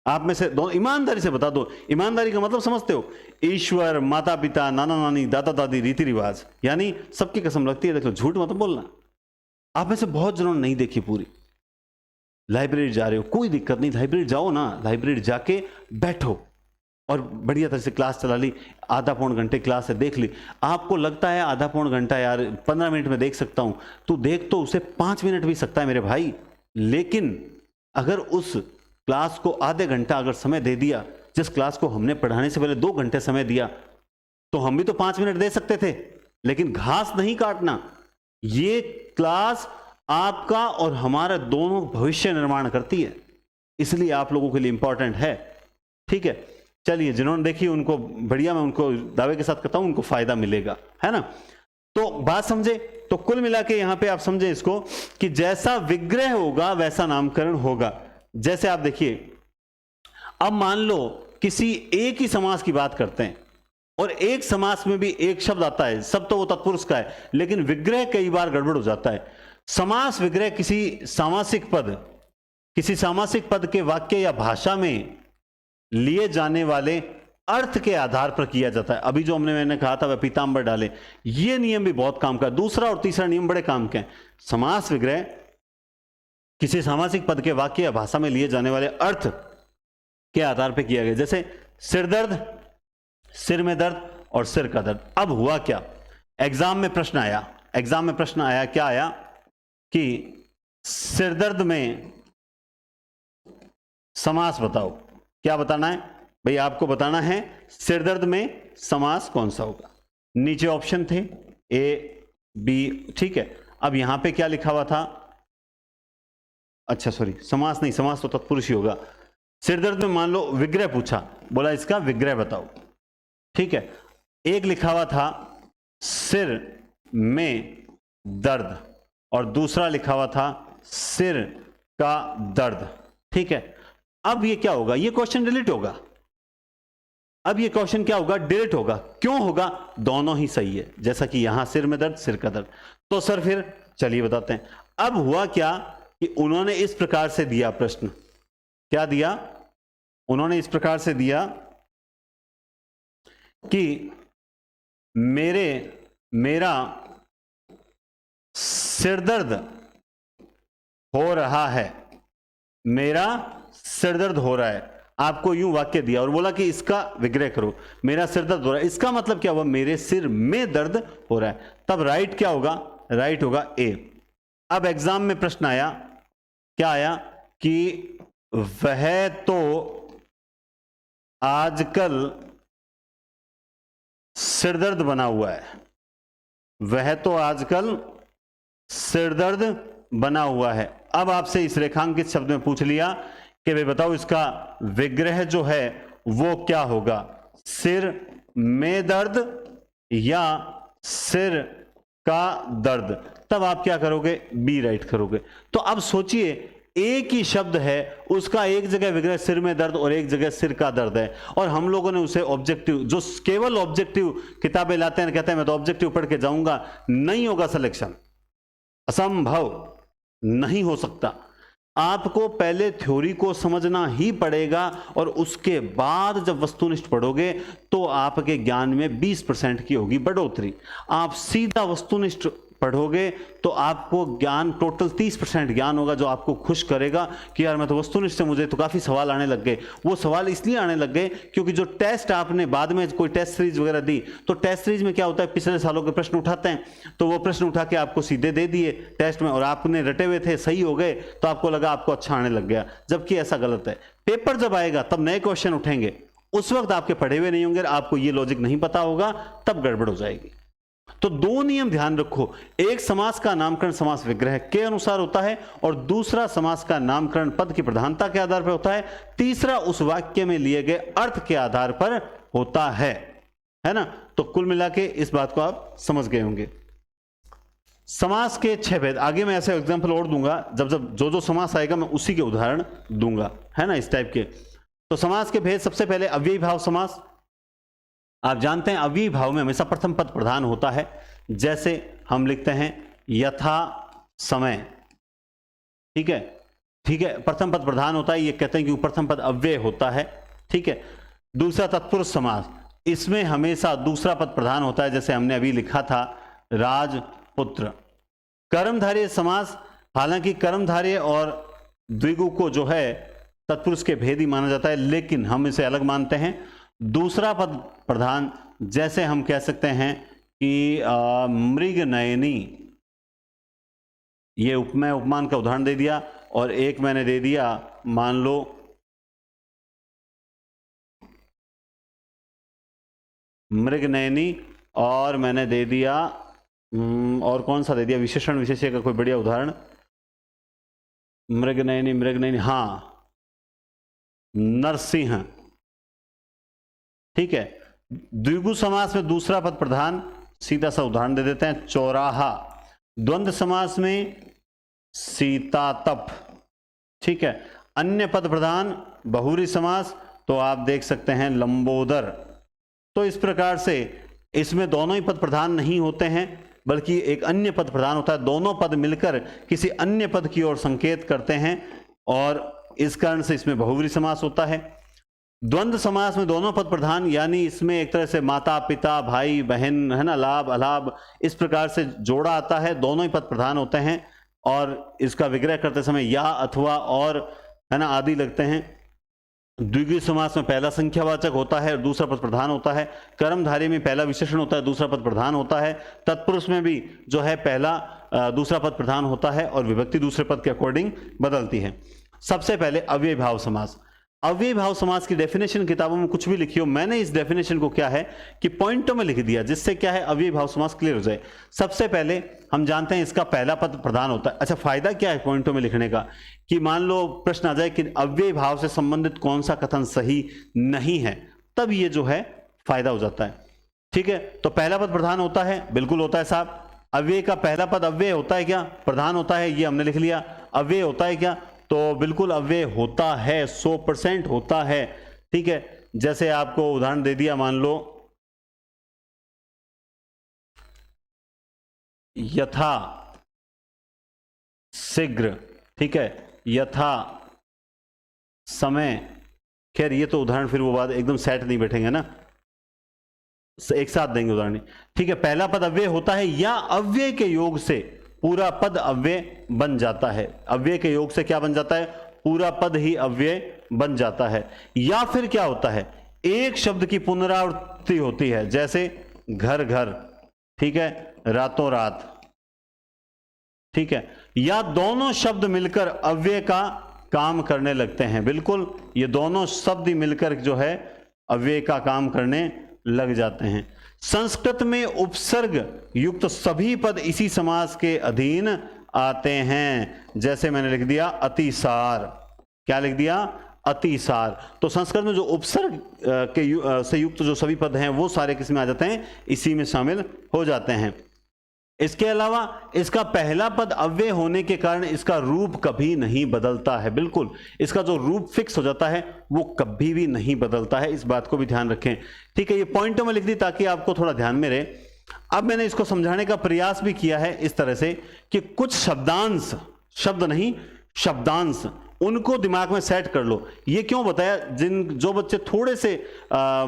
आप में से दोनों ईमानदारी से बता दो। ईमानदारी का मतलब समझते हो, ईश्वर, माता पिता, नाना नानी, दादा दादी, रीति रिवाज, यानी सबकी कसम लगती है। देखो, झूठ मत बोलना। आप में से बहुत जनों ने नहीं देखी पूरी। लाइब्रेरी जा रहे हो, कोई दिक्कत नहीं, लाइब्रेरी जाओ ना, लाइब्रेरी जाके बैठो और बढ़िया तरह से क्लास चला ली, आधा पौन घंटे क्लास है, देख ली। आपको लगता है आधा पौन घंटा यार 15 मिनट में देख सकता हूं, तो देख तो उसे 5 मिनट भी सकता है मेरे भाई। लेकिन अगर उस क्लास को आधे घंटा अगर समय दे दिया, जिस क्लास को हमने पढ़ाने से पहले 2 घंटे समय दिया, तो हम भी तो 5 मिनट दे सकते थे। लेकिन घास नहीं काटना, ये क्लास आपका और हमारा दोनों भविष्य निर्माण करती है, इसलिए आप लोगों के लिए इंपॉर्टेंट है। ठीक है, चलिए, जिन्होंने देखी उनको बढ़िया, मैं उनको दावे के साथ कहता हूं उनको फायदा मिलेगा, है ना। तो बात समझे, तो कुल मिला के यहां पे आप समझे इसको कि जैसा विग्रह होगा वैसा नामकरण होगा। जैसे आप देखिए, अब मान लो किसी एक ही समास की बात करते हैं और एक समास में भी एक शब्द आता है, सब तो वो तत्पुरुष का है, लेकिन विग्रह कई बार गड़बड़ हो जाता है। समास विग्रह किसी सामासिक पद के वाक्य या भाषा में लिए जाने वाले अर्थ के आधार पर किया जाता है। अभी जो मैंने कहा था वह पीतांबर डाले, ये नियम भी बहुत काम का। दूसरा और तीसरा नियम बड़े काम के हैं। समास विग्रह किसी सामासिक पद के वाक्य या भाषा में लिए जाने वाले अर्थ के आधार पर किया गया। जैसे सिर दर्द, सिर में दर्द और सिर का दर्द। अब हुआ क्या, एग्जाम में प्रश्न आया, क्या आया कि सिर दर्द में समास बताओ। क्या बताना है भाई, आपको बताना है सिर दर्द में समास कौन सा होगा। नीचे ऑप्शन थे ए बी, ठीक है। अब यहां पे क्या लिखा हुआ था, अच्छा सॉरी, समास नहीं, समास तो तत्पुरुष ही होगा। सिर दर्द में मान लो विग्रह पूछा, बोला इसका विग्रह बताओ, ठीक है। एक लिखा हुआ था सिर में दर्द और दूसरा लिखा हुआ था सिर का दर्द, ठीक है। अब ये क्या होगा, ये क्वेश्चन डिलीट होगा। अब ये क्वेश्चन क्या होगा, डिलीट होगा। क्यों होगा, दोनों ही सही है, जैसा कि यहां सिर में दर्द, सिर का दर्द। तो सर फिर चलिए बताते हैं। अब हुआ क्या कि उन्होंने इस प्रकार से दिया प्रश्न, क्या दिया, उन्होंने इस प्रकार से दिया कि मेरा सिरदर्द हो रहा है, मेरा सिरदर्द हो रहा है। आपको यूं वाक्य दिया और बोला कि इसका विग्रह करो, मेरा सिर दर्द हो रहा है। इसका मतलब क्या हुआ, मेरे सिर में दर्द हो रहा है। तब राइट क्या होगा, राइट होगा ए। अब एग्जाम में प्रश्न आया, क्या आया कि वह तो आजकल सिरदर्द बना हुआ है, वह तो आजकल सिरदर्द बना हुआ है। अब आपसे इस रेखांकित शब्द में पूछ लिया कि भाई बताओ इसका विग्रह जो है वो क्या होगा, सिर में दर्द या सिर का दर्द। तब आप क्या करोगे, बी राइट करोगे। तो अब सोचिए, एक ही शब्द है, उसका एक जगह विग्रह सिर में दर्द और एक जगह सिर का दर्द है, और हम लोगों ने उसे ऑब्जेक्टिव, जो केवल ऑब्जेक्टिव किताबें लाते हैं, कहते हैं मैं तो ऑब्जेक्टिव पढ़ के जाऊंगा, नहीं होगा सिलेक्शन, असंभव, नहीं हो सकता। आपको पहले थ्योरी को समझना ही पड़ेगा, और उसके बाद जब वस्तुनिष्ठ पढ़ोगे तो आपके ज्ञान में 20% की होगी बढ़ोतरी। आप सीधा वस्तुनिष्ठ पढ़ोगे तो आपको ज्ञान टोटल 30% ज्ञान होगा, जो आपको खुश करेगा कि यार मैं तो वस्तुनिष्ठ से, मुझे तो काफ़ी सवाल आने लग गए। वो सवाल इसलिए आने लग गए क्योंकि जो टेस्ट आपने बाद में कोई टेस्ट सीरीज वगैरह दी, तो टेस्ट सीरीज में क्या होता है, पिछले सालों के प्रश्न उठाते हैं, तो वो प्रश्न उठा के आपको सीधे दे दिए टेस्ट में, और आपने रटे हुए थे, सही हो गए, तो आपको लगा आपको अच्छा आने लग गया, जबकि ऐसा गलत है। पेपर जब आएगा तब नए क्वेश्चन उठेंगे, उस वक्त आपके पढ़े हुए नहीं होंगे, आपको ये लॉजिक नहीं पता होगा, तब गड़बड़ हो जाएगी। तो दो नियम ध्यान रखो, एक समास का नामकरण समास विग्रह के अनुसार होता है, और दूसरा समास का नामकरण पद की प्रधानता के आधार पर होता है, तीसरा उस वाक्य में लिए गए अर्थ के आधार पर होता है ना। तो कुल मिला के इस बात को आप समझ गए होंगे। समास के 6 भेद, आगे मैं ऐसे एग्जांपल और दूंगा, जब जब जो समास आएगा मैं उसी के उदाहरण दूंगा, है ना, इस टाइप के। तो समास के भेद, सबसे पहले अव्ययी भाव समास। आप जानते हैं अव्ययी भाव में हमेशा प्रथम पद प्रधान होता है, जैसे हम लिखते हैं यथा समय, ठीक है, प्रथम पद प्रधान होता है, ये कहते हैं कि प्रथम पद अव्यय होता है, ठीक है। दूसरा तत्पुरुष समास, इसमें हमेशा दूसरा पद प्रधान होता है, जैसे हमने अभी लिखा था राजपुत्र। कर्मधारय समास, हालांकि कर्मधारय और द्विगु को जो है तत्पुरुष के भेद ही माना जाता है, लेकिन हम इसे अलग मानते हैं, दूसरा पद प्रधान, जैसे हम कह सकते हैं कि मृग नयनी, ये मैं उपमान का उदाहरण दे दिया, और एक मैंने दे दिया, मान लो मृग नयनी, और मैंने दे दिया और कौन सा दे दिया, विशेषण विशेष्य का कोई बढ़िया उदाहरण, मृग नयनी, हाँ नरसिंह, ठीक है। द्विगु समास में दूसरा पद प्रधान, सीधा सा उदाहरण दे देते हैं, चौराहा। द्वंद्व समास में सीतातप, ठीक है। अन्य पद प्रधान बहुरी समास, तो आप देख सकते हैं लंबोदर। तो इस प्रकार से इसमें दोनों ही पद प्रधान नहीं होते हैं, बल्कि एक अन्य पद प्रधान होता है, दोनों पद मिलकर किसी अन्य पद की ओर संकेत करते हैं, और इस कारण से इसमें बहुव्रीहि समास होता है। द्वंद्व समास में दोनों पद प्रधान, यानी इसमें एक तरह से माता पिता भाई बहन, है ना, लाभ अलाभ, इस प्रकार से जोड़ा आता है, दोनों ही पद प्रधान होते हैं, और इसका विग्रह करते समय या, अथवा, और, है ना, आदि लगते हैं। द्विगु समास में पहला संख्यावाचक होता है और दूसरा पद प्रधान होता है। कर्मधारय में पहला विशेषण होता है, दूसरा पद प्रधान होता है। तत्पुरुष में भी जो है पहला दूसरा पद प्रधान होता है, और विभक्ति दूसरे पद के अकॉर्डिंग बदलती है। सबसे पहले अव्ययी भाव समास। अव्ययी भाव समास की डेफिनेशन किताबों में कुछ भी लिखी हो, मैंने इस डेफिनेशन को क्या है कि पॉइंटों में लिख दिया, जिससे क्या है अव्ययी भाव समास क्लियर हो जाए। सबसे पहले हम जानते हैं इसका पहला पद प्रधान होता है। अच्छा, फायदा क्या है पॉइंटों में लिखने का, कि मान लो प्रश्न आ जाए कि अव्ययी भाव से संबंधित कौन सा कथन सही नहीं है, तब ये जो है फायदा हो जाता है, ठीक है। तो पहला पद प्रधान होता है, बिल्कुल होता है साहब। अव्यय का पहला पद अव्यय होता है क्या, प्रधान होता है, ये हमने लिख लिया। अव्यय होता है क्या, तो बिल्कुल अव्यय होता है, 100% होता है, ठीक है। जैसे आपको उदाहरण दे दिया, मान लो यथा शीघ्र, ठीक है, यथा समय। खैर ये तो उदाहरण फिर वो बात एकदम सेट नहीं बैठेंगे ना, एक साथ देंगे उदाहरण, ठीक है। पहला पद अव्यय होता है, या अव्यय के योग से पूरा पद अव्यय बन जाता है। अव्यय के योग से क्या बन जाता है, पूरा पद ही अव्यय बन जाता है। या फिर क्या होता है, एक शब्द की पुनरावृत्ति होती है, जैसे घर घर, ठीक है, रातों रात, ठीक है। या दोनों शब्द मिलकर अव्यय का काम करने लगते हैं, बिल्कुल ये दोनों शब्द मिलकर जो है अव्यय का काम करने लग जाते हैं। संस्कृत में उपसर्ग युक्त सभी पद इसी समास के अधीन आते हैं, जैसे मैंने लिख दिया अतिसार, क्या लिख दिया? अतिसार। तो संस्कृत में जो उपसर्ग से युक्त जो सभी पद हैं वो सारे किस में आ जाते हैं? इसी में शामिल हो जाते हैं। इसके अलावा इसका पहला पद अव्यय होने के कारण इसका रूप कभी नहीं बदलता है। बिल्कुल, इसका जो रूप फिक्स हो जाता है वो कभी भी नहीं बदलता है, इस बात को भी ध्यान रखें। ठीक है, ये पॉइंटों में लिख दी ताकि आपको थोड़ा ध्यान में रहे। अब मैंने इसको समझाने का प्रयास भी किया है इस तरह से कि कुछ शब्दांश, शब्द नहीं शब्दांश, उनको दिमाग में सेट कर लो। ये क्यों बताया? जो बच्चे थोड़े से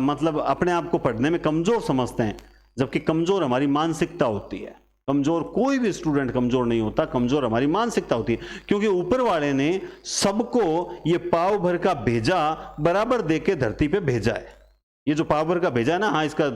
मतलब अपने आप को पढ़ने में कमजोर समझते हैं, जबकि कमजोर हमारी मानसिकता होती है। कमजोर कोई भी स्टूडेंट कमजोर नहीं होता, कमजोर हमारी मानसिकता होती है, क्योंकि ऊपर वाले ने सबको ये पाव भर का भेजा बराबर दे के धरती पे भेजा है। ये जो पाव भर का भेजा है ना, हाँ इसका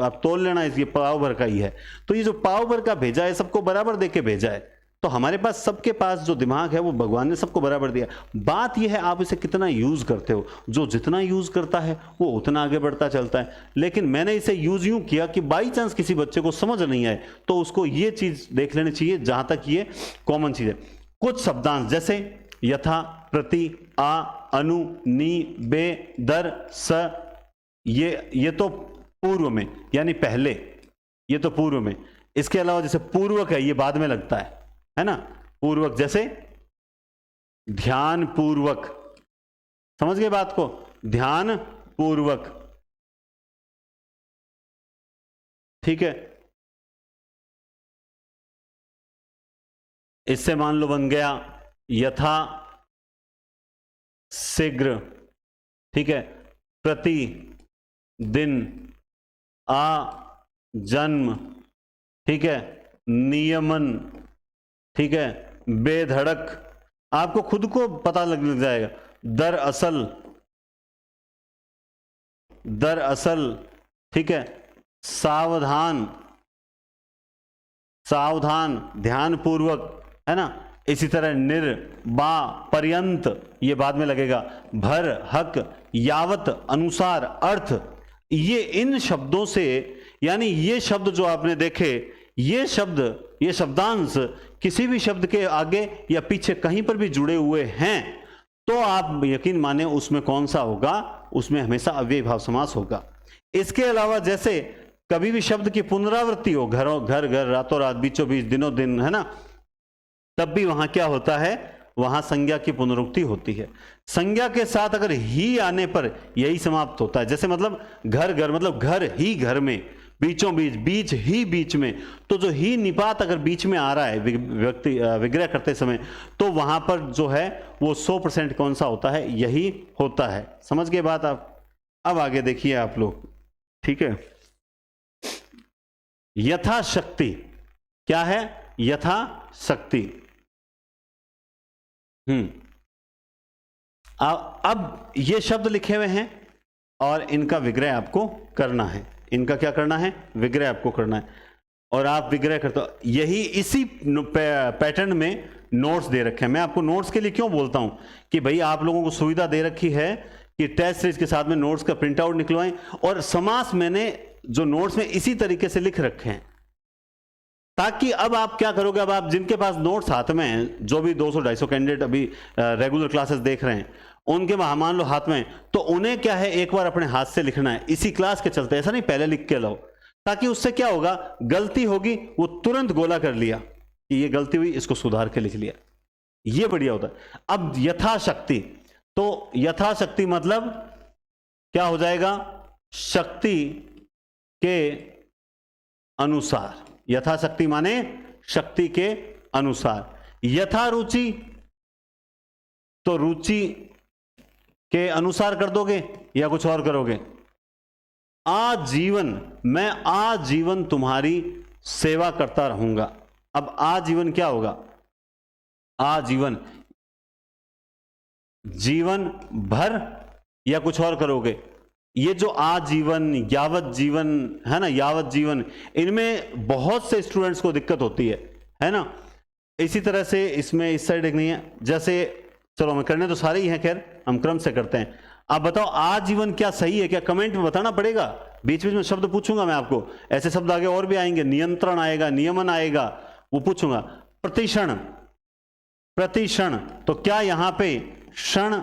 आप तोल लेना, ये पाव भर का ही है। तो ये जो पाव भर का भेजा है सबको बराबर दे के भेजा है। तो हमारे पास, सबके पास जो दिमाग है वो भगवान ने सबको बराबर दिया। बात यह है आप इसे कितना यूज करते हो। जो जितना यूज करता है वो उतना आगे बढ़ता चलता है। लेकिन मैंने इसे यूज यूं किया कि बाई चांस किसी बच्चे को समझ नहीं आए तो उसको ये चीज देख लेनी चाहिए, जहां तक ये कॉमन चीज है। कुछ शब्दांश जैसे यथा, प्रति, आ, अनु, नी, बे, दर, स, ये तो पूर्व में यानी पहले, ये तो पूर्व में। इसके अलावा जैसे पूर्वक है, ये बाद में लगता है ना। पूर्वक जैसे ध्यान पूर्वक, समझ गए बात को? ध्यान पूर्वक, ठीक है। इससे मान लो बन गया यथा शीघ्र, ठीक है। प्रति दिन, आ जन्म, ठीक है। नियमन, ठीक है। बेधड़क, आपको खुद को पता लग जाएगा। दरअसल, दरअसल, ठीक है। सावधान, सावधान, ध्यानपूर्वक, है ना। इसी तरह निर, बा, पर्यंत, ये बाद में लगेगा। भर, हक, यावत, अनुसार, अर्थ, ये इन शब्दों से, यानी ये शब्द जो आपने देखे, ये शब्द, ये शब्दांश किसी भी शब्द के आगे या पीछे कहीं पर भी जुड़े हुए हैं तो आप यकीन माने उसमें कौन सा होगा? उसमें हमेशा अव्ययी भाव समास होगा। इसके अलावा जैसे कभी भी शब्द की पुनरावृत्ति हो, घरों घर, घर, रातों रात, बीचों बीच, दिनों दिन, है ना, तब भी वहां क्या होता है? वहां संज्ञा की पुनरुक्ति होती है। संज्ञा के साथ अगर ही आने पर यही समाप्त होता है। जैसे मतलब घर, घर मतलब घर ही घर में, बीचों बीच, बीच ही बीच में। तो जो ही निपात अगर बीच में आ रहा है व्यक्ति विग्रह करते समय, तो वहां पर जो है वो 100% कौन सा होता है? यही होता है। समझ गए बात आप? अब आगे देखिए आप लोग, ठीक है। यथाशक्ति क्या है? यथाशक्ति। अब ये शब्द लिखे हुए हैं और इनका विग्रह आपको करना है। इनका क्या करना है? विग्रह आपको करना है। और आप विग्रह करते हो, यही इसी पैटर्न में नोट्स दे रखे हैं। मैं आपको नोट्स के लिए क्यों बोलता हूं कि भाई आप लोगों को सुविधा दे रखी है कि टेस्ट सीरीज के साथ में नोट्स का प्रिंट आउट निकलवाएं, और समास मैंने जो नोट्स में इसी तरीके से लिख रखे हैं, ताकि अब आप क्या करोगे? अब आप जिनके पास नोट्स हाथ में हैं, जो भी 200-250 कैंडिडेट अभी रेगुलर क्लासेस देख रहे हैं, उनके मान लो हाथ में, तो उन्हें क्या है, एक बार अपने हाथ से लिखना है इसी क्लास के चलते। ऐसा नहीं पहले लिख के लाओ, ताकि उससे क्या होगा? गलती होगी वो तुरंत गोला कर लिया कि ये गलती हुई, इसको सुधार के लिख लिया, ये बढ़िया होता है। अब यथाशक्ति, तो यथाशक्ति मतलब क्या हो जाएगा? शक्ति के अनुसार। यथाशक्ति माने शक्ति के अनुसार। यथा रुचि, तो रुचि के अनुसार कर दोगे या कुछ और करोगे? आजीवन, मैं आजीवन तुम्हारी सेवा करता रहूंगा। अब आजीवन क्या होगा? आजीवन, जीवन भर या कुछ और करोगे? ये जो आजीवन, यावत जीवन है ना, यावत जीवन, इनमें बहुत से स्टूडेंट्स को दिक्कत होती है ना। इसी तरह से इसमें इस साइड एक नहीं है। जैसे चलो हमें करने तो सारे ही हैं, खैर हम क्रम से करते हैं। आप बताओ आजीवन क्या सही है? क्या कमेंट में बताना पड़ेगा? बीच बीच में शब्द पूछूंगा मैं आपको, ऐसे शब्द आगे और भी आएंगे। नियंत्रण आएगा, नियमन आएगा, वो पूछूंगा। प्रतिक्षण, प्रतिक्षण, तो क्या यहां पे क्षण,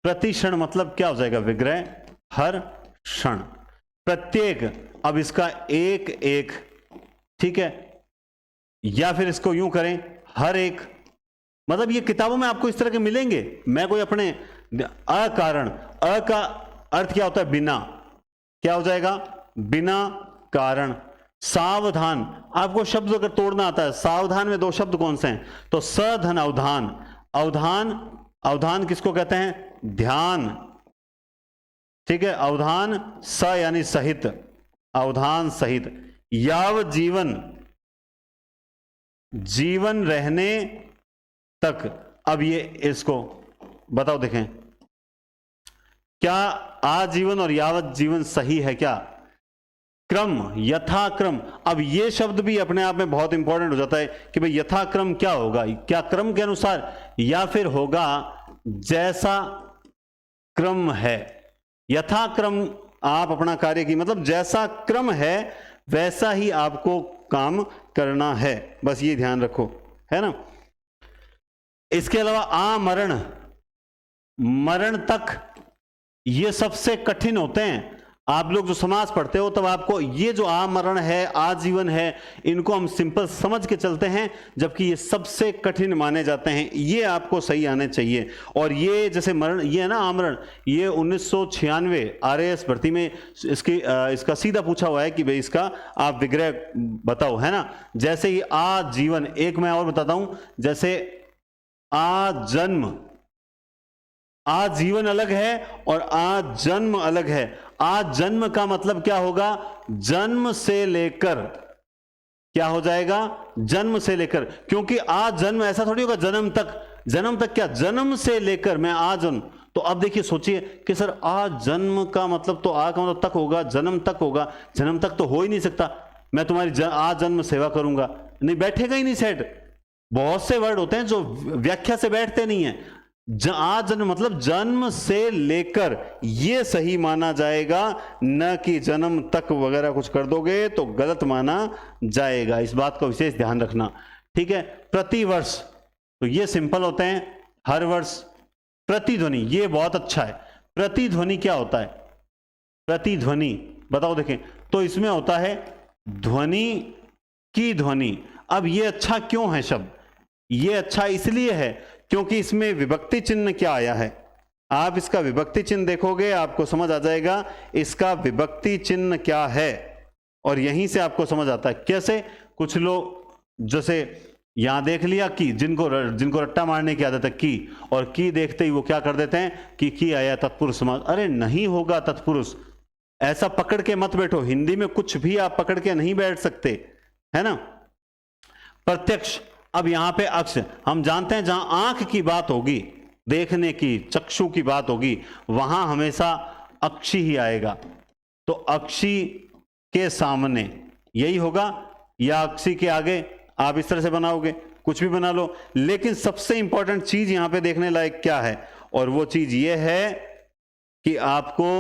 प्रति क्षण मतलब क्या हो जाएगा विग्रह, हर क्षण, प्रत्येक, अब इसका एक एक, ठीक है, या फिर इसको यूं करें हर एक, मतलब ये किताबों में आपको इस तरह के मिलेंगे। मैं कोई अपने अकारण, अ का अर्थ क्या होता है बिना, क्या हो जाएगा बिना कारण। सावधान, आपको शब्द अगर तोड़ना आता है, सावधान में दो शब्द कौन से हैं, तो सधन अवधान, अवधान, अवधान किसको कहते हैं, ध्यान, ठीक है, अवधान स यानी सहित, अवधान सहित। याव जीवन, जीवन रहने तक, अब ये इसको बताओ, देखें क्या आजीवन और यावत जीवन सही है क्या, क्रम, यथाक्रम, अब ये शब्द भी अपने आप में बहुत इंपॉर्टेंट हो जाता है कि भाई यथाक्रम क्या होगा, क्या क्रम के अनुसार, या फिर होगा जैसा क्रम है, यथाक्रम आप अपना कार्य की, मतलब जैसा क्रम है वैसा ही आपको काम करना है, बस ये ध्यान रखो, है ना। इसके अलावा आमरण, मरण तक, ये सबसे कठिन होते हैं। आप लोग जो समास पढ़ते हो तब आपको ये जो आमरण है, आजीवन है, इनको हम सिंपल समझ के चलते हैं, जबकि ये सबसे कठिन माने जाते हैं, ये आपको सही आने चाहिए। और ये जैसे मरण, ये है ना आमरण, ये 1996 RAS भर्ती में इसका सीधा पूछा हुआ है कि भाई इसका आप विग्रह बताओ, है ना। जैसे ही आजीवन, एक मैं और बताता हूं, जैसे आजन्म, आजीवन अलग है और आजन्म अलग है। आजन्म का मतलब क्या होगा, जन्म से लेकर, क्या हो जाएगा, जन्म से लेकर, क्योंकि आजन्म ऐसा थोड़ी होगा जन्म तक, जन्म तक क्या, जन्म से लेकर मैं आजन्म। तो अब देखिए सोचिए कि सर आजन्म का मतलब, तो आ का मतलब तक होगा, जन्म तक होगा, जन्म तक तो हो ही नहीं सकता, मैं तुम्हारी आजन्म सेवा करूंगा, नहीं बैठेगा ही नहीं सेट। बहुत से वर्ड होते हैं जो व्याख्या से बैठते नहीं है। आजन्म मतलब जन्म से लेकर, यह सही माना जाएगा, न कि जन्म तक वगैरह कुछ कर दोगे तो गलत माना जाएगा, इस बात का विशेष ध्यान रखना, ठीक है। प्रतिवर्ष, तो ये सिंपल होते हैं, हर वर्ष। प्रतिध्वनि, ये बहुत अच्छा है। प्रतिध्वनि क्या होता है, प्रतिध्वनि बताओ देखें, तो इसमें होता है ध्वनि की ध्वनि। अब ये अच्छा क्यों है शब्द, ये अच्छा इसलिए है क्योंकि इसमें विभक्ति चिन्ह क्या आया है, आप इसका विभक्ति चिन्ह देखोगे आपको समझ आ जाएगा इसका विभक्ति चिन्ह क्या है, और यहीं से आपको समझ आता है कैसे। कुछ लोग जैसे यहां देख लिया कि जिनको रट्टा मारने की आदत है की, और की देखते ही वो क्या कर देते हैं कि की आया तत्पुरुष समास, अरे नहीं होगा तत्पुरुष, ऐसा पकड़ के मत बैठो, हिंदी में कुछ भी आप पकड़ के नहीं बैठ सकते, है ना। प्रत्यक्ष, अब यहां पे अक्ष, हम जानते हैं जहां आंख की बात होगी, देखने की, चक्षु की बात होगी, वहां हमेशा अक्षी ही आएगा, तो अक्षी के सामने यही होगा, या अक्षी के आगे, आप इस तरह से बनाओगे, कुछ भी बना लो। लेकिन सबसे इंपॉर्टेंट चीज यहां पे देखने लायक क्या है, और वो चीज ये है कि आपको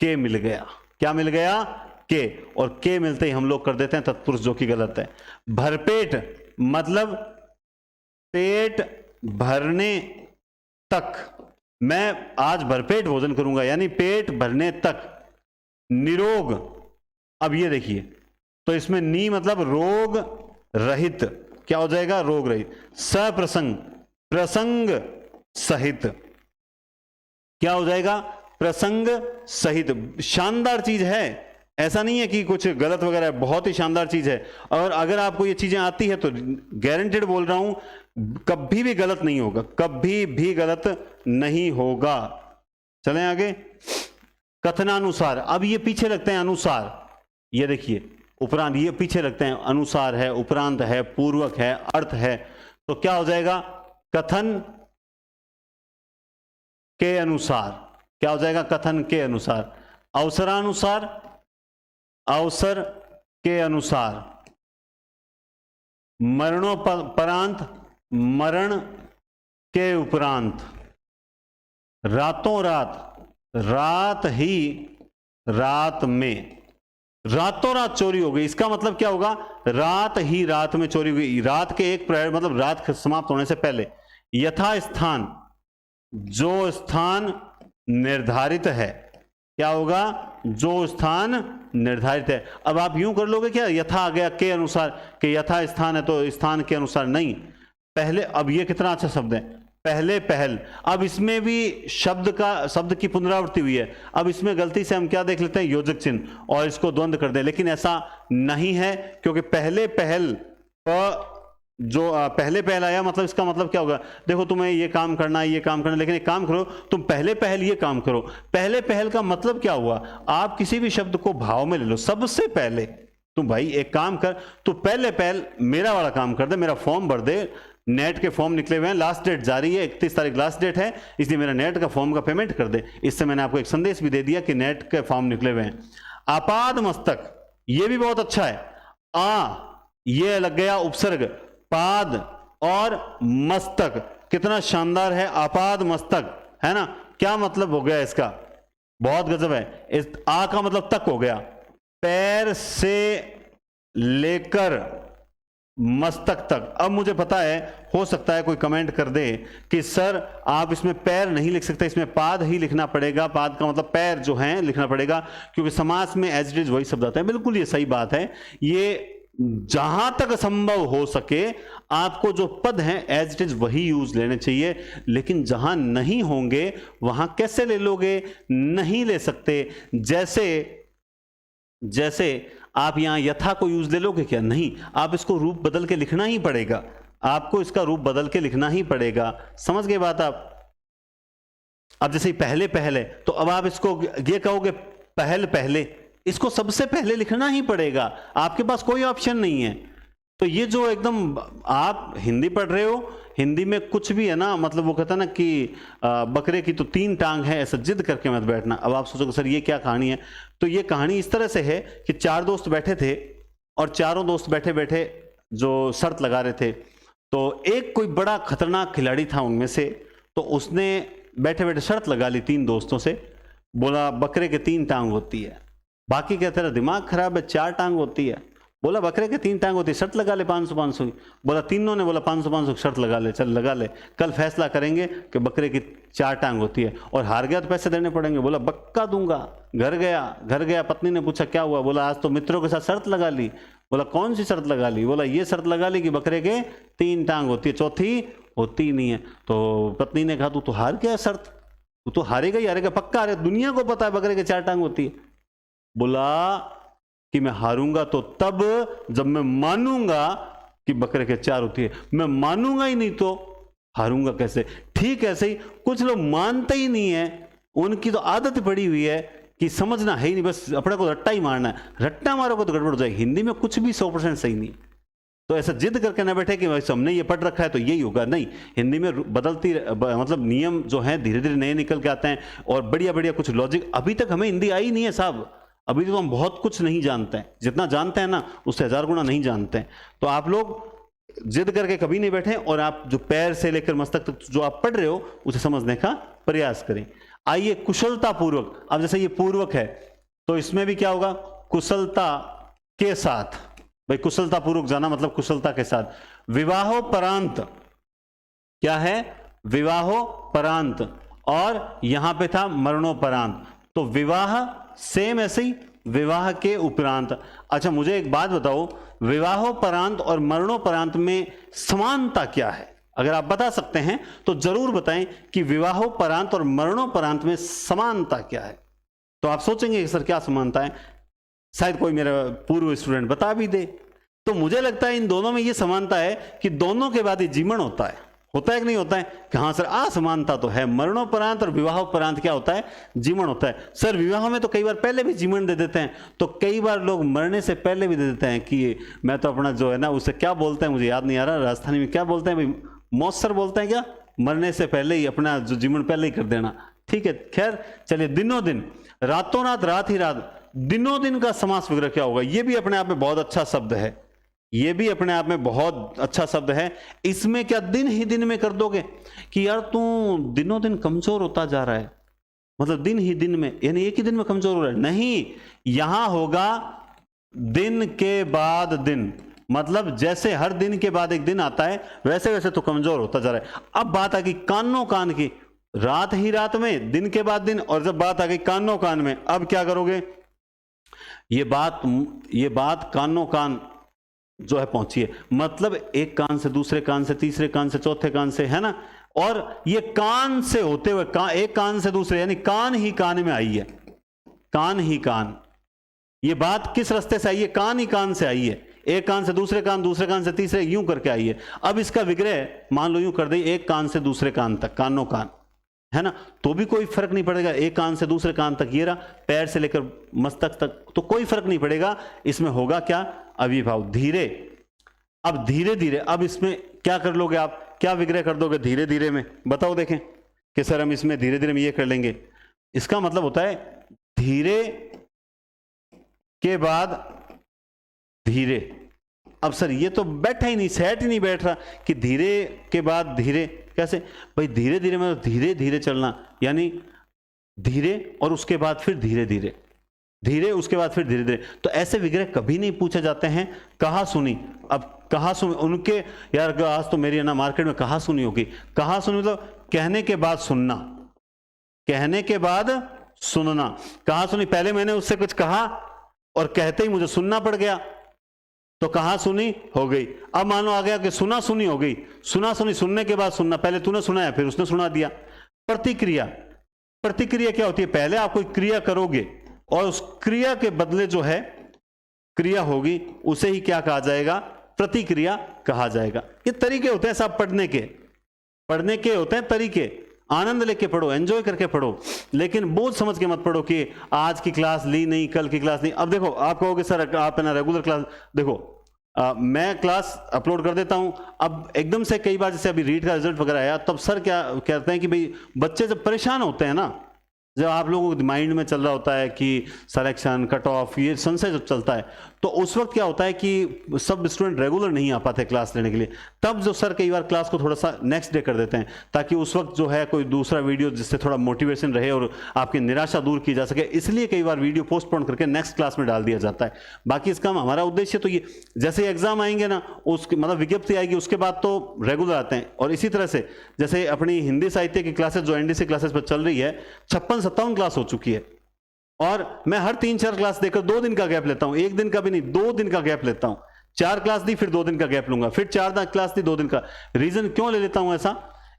के मिल गया, क्या मिल गया, के, और के मिलते ही हम लोग कर देते हैं तत्पुरुष, जो कि गलत है। भरपेट मतलब पेट भरने तक, मैं आज भरपेट भोजन करूंगा, यानी पेट भरने तक। निरोग, अब ये देखिए, तो इसमें नी मतलब रोग रहित, क्या हो जाएगा, रोग रहित। सप्रसंग, प्रसंग सहित, क्या हो जाएगा, प्रसंग सहित। शानदार चीज है, ऐसा नहीं है कि कुछ गलत वगैरह है, बहुत ही शानदार चीज है, और अगर आपको ये चीजें आती है तो गारंटेड बोल रहा हूं कभी भी गलत नहीं होगा, कभी भी गलत नहीं होगा। चलें आगे। कथनानुसार, अब ये पीछे लगते हैं अनुसार, ये देखिए उपरांत, ये पीछे लगते हैं, अनुसार है, उपरांत है, पूर्वक है, अर्थ है, तो क्या हो जाएगा, कथन के अनुसार, क्या हो जाएगा, कथन के अनुसार। अवसरानुसार, अवसर के अनुसार। मरणोपरांत, मरण के उपरांत। रातों रात, रात ही रात में, रातों रात चोरी हो गई, इसका मतलब क्या होगा, रात ही रात में चोरी हुई, रात के एक प्रहर मतलब रात समाप्त होने से पहले। यथा स्थान, जो स्थान निर्धारित है, क्या होगा, जो स्थान निर्धारित है। अब आप यूं कर लोगे क्या, यथा आ गया के अनुसार, कि यथा स्थान है तो स्थान के अनुसार, नहीं, पहले। अब ये कितना अच्छा शब्द है, पहले पहल। अब इसमें भी शब्द की पुनरावृत्ति हुई है। अब इसमें गलती से हम क्या देख लेते हैं, योजक चिन्ह, और इसको द्वंद्व कर दें, लेकिन ऐसा नहीं है, क्योंकि पहले पहल जो पहले पहल आया, मतलब इसका मतलब क्या होगा, देखो तुम्हें ये काम करना है, ये काम करना है, लेकिन एक काम करो, तुम पहले पहल ये काम करो। पहले पहल का मतलब क्या हुआ, आप किसी भी शब्द को भाव में ले लो, सबसे पहले तुम भाई एक काम कर, तो पहले पहल मेरा वाला काम कर दे, मेरा फॉर्म भर दे, नेट के फॉर्म निकले हुए हैं, लास्ट डेट जारी है, 31 तारीख लास्ट डेट है, इसलिए मेरा नेट का फॉर्म का पेमेंट कर दे। इससे मैंने आपको एक संदेश भी दे दिया कि नेट के फॉर्म निकले हुए हैं। आपाद मस्तक, ये भी बहुत अच्छा है, ये लग गया उपसर्ग, पाद और मस्तक, कितना शानदार है, आपाद मस्तक, है ना, क्या मतलब हो गया इसका, बहुत गजब है। इस आ का मतलब तक हो गया, पैर से लेकर मस्तक तक। अब मुझे पता है, हो सकता है कोई कमेंट कर दे कि सर आप इसमें पैर नहीं लिख सकते, इसमें पाद ही लिखना पड़ेगा, पाद का मतलब पैर जो है लिखना पड़ेगा, क्योंकि समास में एज इट इज वही शब्द आता है। बिल्कुल ये सही बात है, ये जहां तक संभव हो सके आपको जो पद हैं एज इट इज वही यूज लेने चाहिए, लेकिन जहां नहीं होंगे वहां कैसे ले लोगे, नहीं ले सकते। जैसे आप यहां यथा को यूज ले लोगे क्या, नहीं, आप इसको रूप बदल के लिखना ही पड़ेगा, आपको इसका रूप बदल के लिखना ही पड़ेगा। समझ गए बात आप। अब जैसे पहले पहले, तो अब आप इसको ये कहोगे पहल पहले, इसको सबसे पहले लिखना ही पड़ेगा, आपके पास कोई ऑप्शन नहीं है। तो ये जो एकदम, आप हिंदी पढ़ रहे हो, हिंदी में कुछ भी है ना, मतलब वो कहता है ना कि बकरे की तो 3 टांग है, ऐसा जिद करके मत बैठना। अब आप सोचोगे सर ये क्या कहानी है, तो ये कहानी इस तरह से है कि 4 दोस्त बैठे थे, और चारों दोस्त बैठे बैठे जो शर्त लगा रहे थे, तो एक कोई बड़ा खतरनाक खिलाड़ी था उनमें से, तो उसने बैठे बैठे शर्त लगा ली 3 दोस्तों से, बोला बकरे के 3 टांग होती है। बाकी क्या तेरा दिमाग खराब है, 4 टांग होती है। बोला बकरे के 3 टांग होती है, शर्त लगा ले 500-500 की। बोला तीनों ने बोला 500-500 शर्त लगा ले, चल लगा ले, कल फैसला करेंगे कि बकरे की 4 टांग होती है, और हार गया तो पैसे देने पड़ेंगे। बोला बक्का दूंगा। घर गया, पत्नी ने पूछा क्या हुआ, बोला आज तो मित्रों के साथ शर्त लगा ली। बोला कौन सी शर्त लगा ली, बोला ये शर्त लगा ली कि बकरे के 3 टांग होती है, चौथी होती नहीं है। तो पत्नी ने कहा तू तो हार गया शर्त, तू तो हारेगा ही हारेगा, पक्का हारे, दुनिया को पता है बकरे के 4 टांग होती है। बोला कि मैं हारूंगा तो तब जब मैं मानूंगा कि बकरे के 4 होती है, मैं मानूंगा ही नहीं तो हारूंगा कैसे। ठीक ऐसे ही कुछ लोग मानते ही नहीं है, उनकी तो आदत पड़ी हुई है कि समझना है ही नहीं, बस अपने को रट्टा ही मारना है, रट्टा मारोगे तो गड़बड़ हो जाएगी। हिंदी में कुछ भी 100% सही नहीं, तो ऐसा जिद करके ना बैठे कि वैसे हमने ये पढ़ रखा है तो यही होगा, नहीं। हिंदी में बदलती मतलब नियम जो है धीरे धीरे नए निकल के आते हैं, और बढ़िया बढ़िया कुछ लॉजिक। अभी तक हमें हिंदी आई नहीं है साहब, अभी तो हम बहुत कुछ नहीं जानते हैं, जितना जानते हैं ना उससे 1000 गुना नहीं जानते हैं। तो आप लोग जिद करके कभी नहीं बैठे, और आप जो पैर से लेकर मस्तक तक जो आप पढ़ रहे हो उसे समझने का प्रयास करें। आइए कुशलता पूर्वक, अब जैसे ये पूर्वक है तो इसमें भी क्या होगा, कुशलता के साथ। भाई कुशलता पूर्वक जाना मतलब कुशलता के साथ। विवाहोपरांत क्या है, विवाहोपरांत, और यहां पे था मरणोपरांत, तो विवाह सेम ऐसे ही, विवाह के उपरांत। अच्छा मुझे एक बात बताओ, विवाहोपरांत और मरणोपरांत में समानता क्या है, अगर आप बता सकते हैं तो जरूर बताएं कि विवाहोपरांत और मरणोपरांत में समानता क्या है। तो आप सोचेंगे कि सर क्या समानता है, शायद कोई मेरा पूर्व स्टूडेंट बता भी दे। तो मुझे लगता है इन दोनों में यह समानता है कि दोनों के बाद ही जीवन होता है कि नहीं होता है, कि हाँ सर असमानता तो है, मरणोपरांत और विवाहोपरांत क्या होता है, जीवन होता है। सर विवाह में तो कई बार पहले भी जीवन दे देते हैं, तो कई बार लोग मरने से पहले भी दे देते हैं कि मैं तो अपना जो है ना, उसे क्या बोलते हैं मुझे याद नहीं आ रहा, राजस्थानी में क्या बोलते हैं भाई, मौसर बोलते हैं क्या, मरने से पहले ही अपना जो जीवन पहले ही कर देना। ठीक है, खैर चलिए। दिनों दिन, रातों रात, रात ही रात, दिनों दिन का समास विग्रह क्या होगा, यह भी अपने आप में बहुत अच्छा शब्द है, ये भी अपने आप में बहुत अच्छा शब्द है। इसमें क्या दिन ही दिन में कर दोगे कि यार तू दिनों दिन कमजोर होता जा रहा है, मतलब दिन ही दिन में, यानी एक ही दिन में कमजोर हो रहा है, नहीं, यहां होगा दिन के बाद दिन, मतलब जैसे हर दिन के बाद एक दिन आता है वैसे वैसे तो कमजोर होता जा रहा है। अब बात आ गई कानों कान की, रात ही रात में, दिन के बाद दिन, और जब बात आ गई कानों कान में, अब क्या करोगे? ये बात कानों कान जो है पहुंची है, मतलब एक कान से दूसरे कान से, तीसरे कान से, चौथे कान से, है ना। और ये कान से होते हुए एक कान से दूसरे, यानी कान ही कान में आई है, कान ही कान। ये बात किस रास्ते से आई है? कान ही कान से आई है, एक कान से दूसरे कान, दूसरे कान से तीसरे, यूं करके आई है। अब इसका विग्रह मान लो यूं कर दे, एक कान से दूसरे कान तक, कानों कान, है ना, तो भी कोई फर्क नहीं पड़ेगा। एक कान से दूसरे कान तक, ये रहा, पैर से लेकर मस्तक तक, तो कोई फर्क नहीं पड़ेगा। इसमें होगा क्या? अविभाव, धीरे। अब धीरे धीरे, अब इसमें क्या कर लोगे आप? क्या विग्रह कर दोगे धीरे धीरे में? बताओ देखें कि सर हम इसमें धीरे धीरे में ये कर लेंगे। इसका मतलब होता है धीरे के बाद धीरे। अब सर ये तो बैठा ही नहीं, सेट ही नहीं बैठ रहा कि धीरे के बाद धीरे कैसे? भाई धीरे धीरे में धीरे धीरे चलना, यानी धीरे और उसके बाद फिर धीरे धीरे, धीरे उसके बाद फिर धीरे धीरे। तो ऐसे विग्रह कभी नहीं पूछे जाते हैं। कहा सुनी, अब कहा सुनी उनके, यार आज तो मेरी ना मार्केट में कहा सुनी होगी। कहा सुनी मतलब कहने के बाद सुनना, कहने के बाद सुनना। कहा सुनी, पहले मैंने उससे कुछ कहा और कहते ही मुझे सुनना पड़ गया, तो कहा सुनी हो गई। अब मानो आ गया कि सुना सुनी हो गई। सुना सुनी, सुनने के बाद सुनना, पहले तूने सुनाया फिर उसने सुना दिया। प्रतिक्रिया, प्रतिक्रिया क्या होती है? पहले आप कोई क्रिया करोगे और उस क्रिया के बदले जो है क्रिया होगी, उसे ही क्या कहा जाएगा? प्रतिक्रिया कहा जाएगा। ये तरीके होते हैं सब पढ़ने के होते हैं तरीके। आनंद लेके पढ़ो, एंजॉय करके पढ़ो, लेकिन बोझ समझ के मत पढ़ो कि आज की क्लास ली नहीं, कल की क्लास नहीं। अब देखो आप कहोगे सर आप है ना रेगुलर क्लास, देखो मैं क्लास अपलोड कर देता हूं। अब एकदम से कई बार जैसे अभी रीड का रिजल्ट वगैरह आया, तब सर क्या कहते हैं कि भाई बच्चे जब परेशान होते हैं ना, जब आप लोगों के माइंड में चल रहा होता है कि सिलेक्शन, कट ऑफ, ये संशय जब चलता है, तो उस वक्त क्या होता है कि सब स्टूडेंट रेगुलर नहीं आ पाते क्लास लेने के लिए। तब जो सर कई बार क्लास को थोड़ा सा नेक्स्ट डे कर देते हैं, ताकि उस वक्त जो है कोई दूसरा वीडियो जिससे थोड़ा मोटिवेशन रहे और आपकी निराशा दूर की जा सके, इसलिए कई बार वीडियो पोस्टपोन करके नेक्स्ट क्लास में डाल दिया जाता है। बाकी इसका हमारा उद्देश्य तो ये, जैसे एग्जाम आएंगे ना, उसकी मतलब विज्ञप्ति आएगी, उसके बाद तो रेगुलर आते हैं। और इसी तरह से जैसे अपनी हिंदी साहित्य की क्लासेस जो एनडीसी क्लासेस पर चल रही है, 56-57 क्लास हो चुकी है, और मैं हर 3-4 क्लास देकर 2 दिन का गैप लेता हूं, 1 दिन का भी नहीं, 2 दिन का गैप लेता हूं। 4 क्लास दी फिर 2 दिन का गैप लूंगा, फिर 4 क्लास दी 2 दिन का। रीजन क्यों ले लेता हूं ऐसा?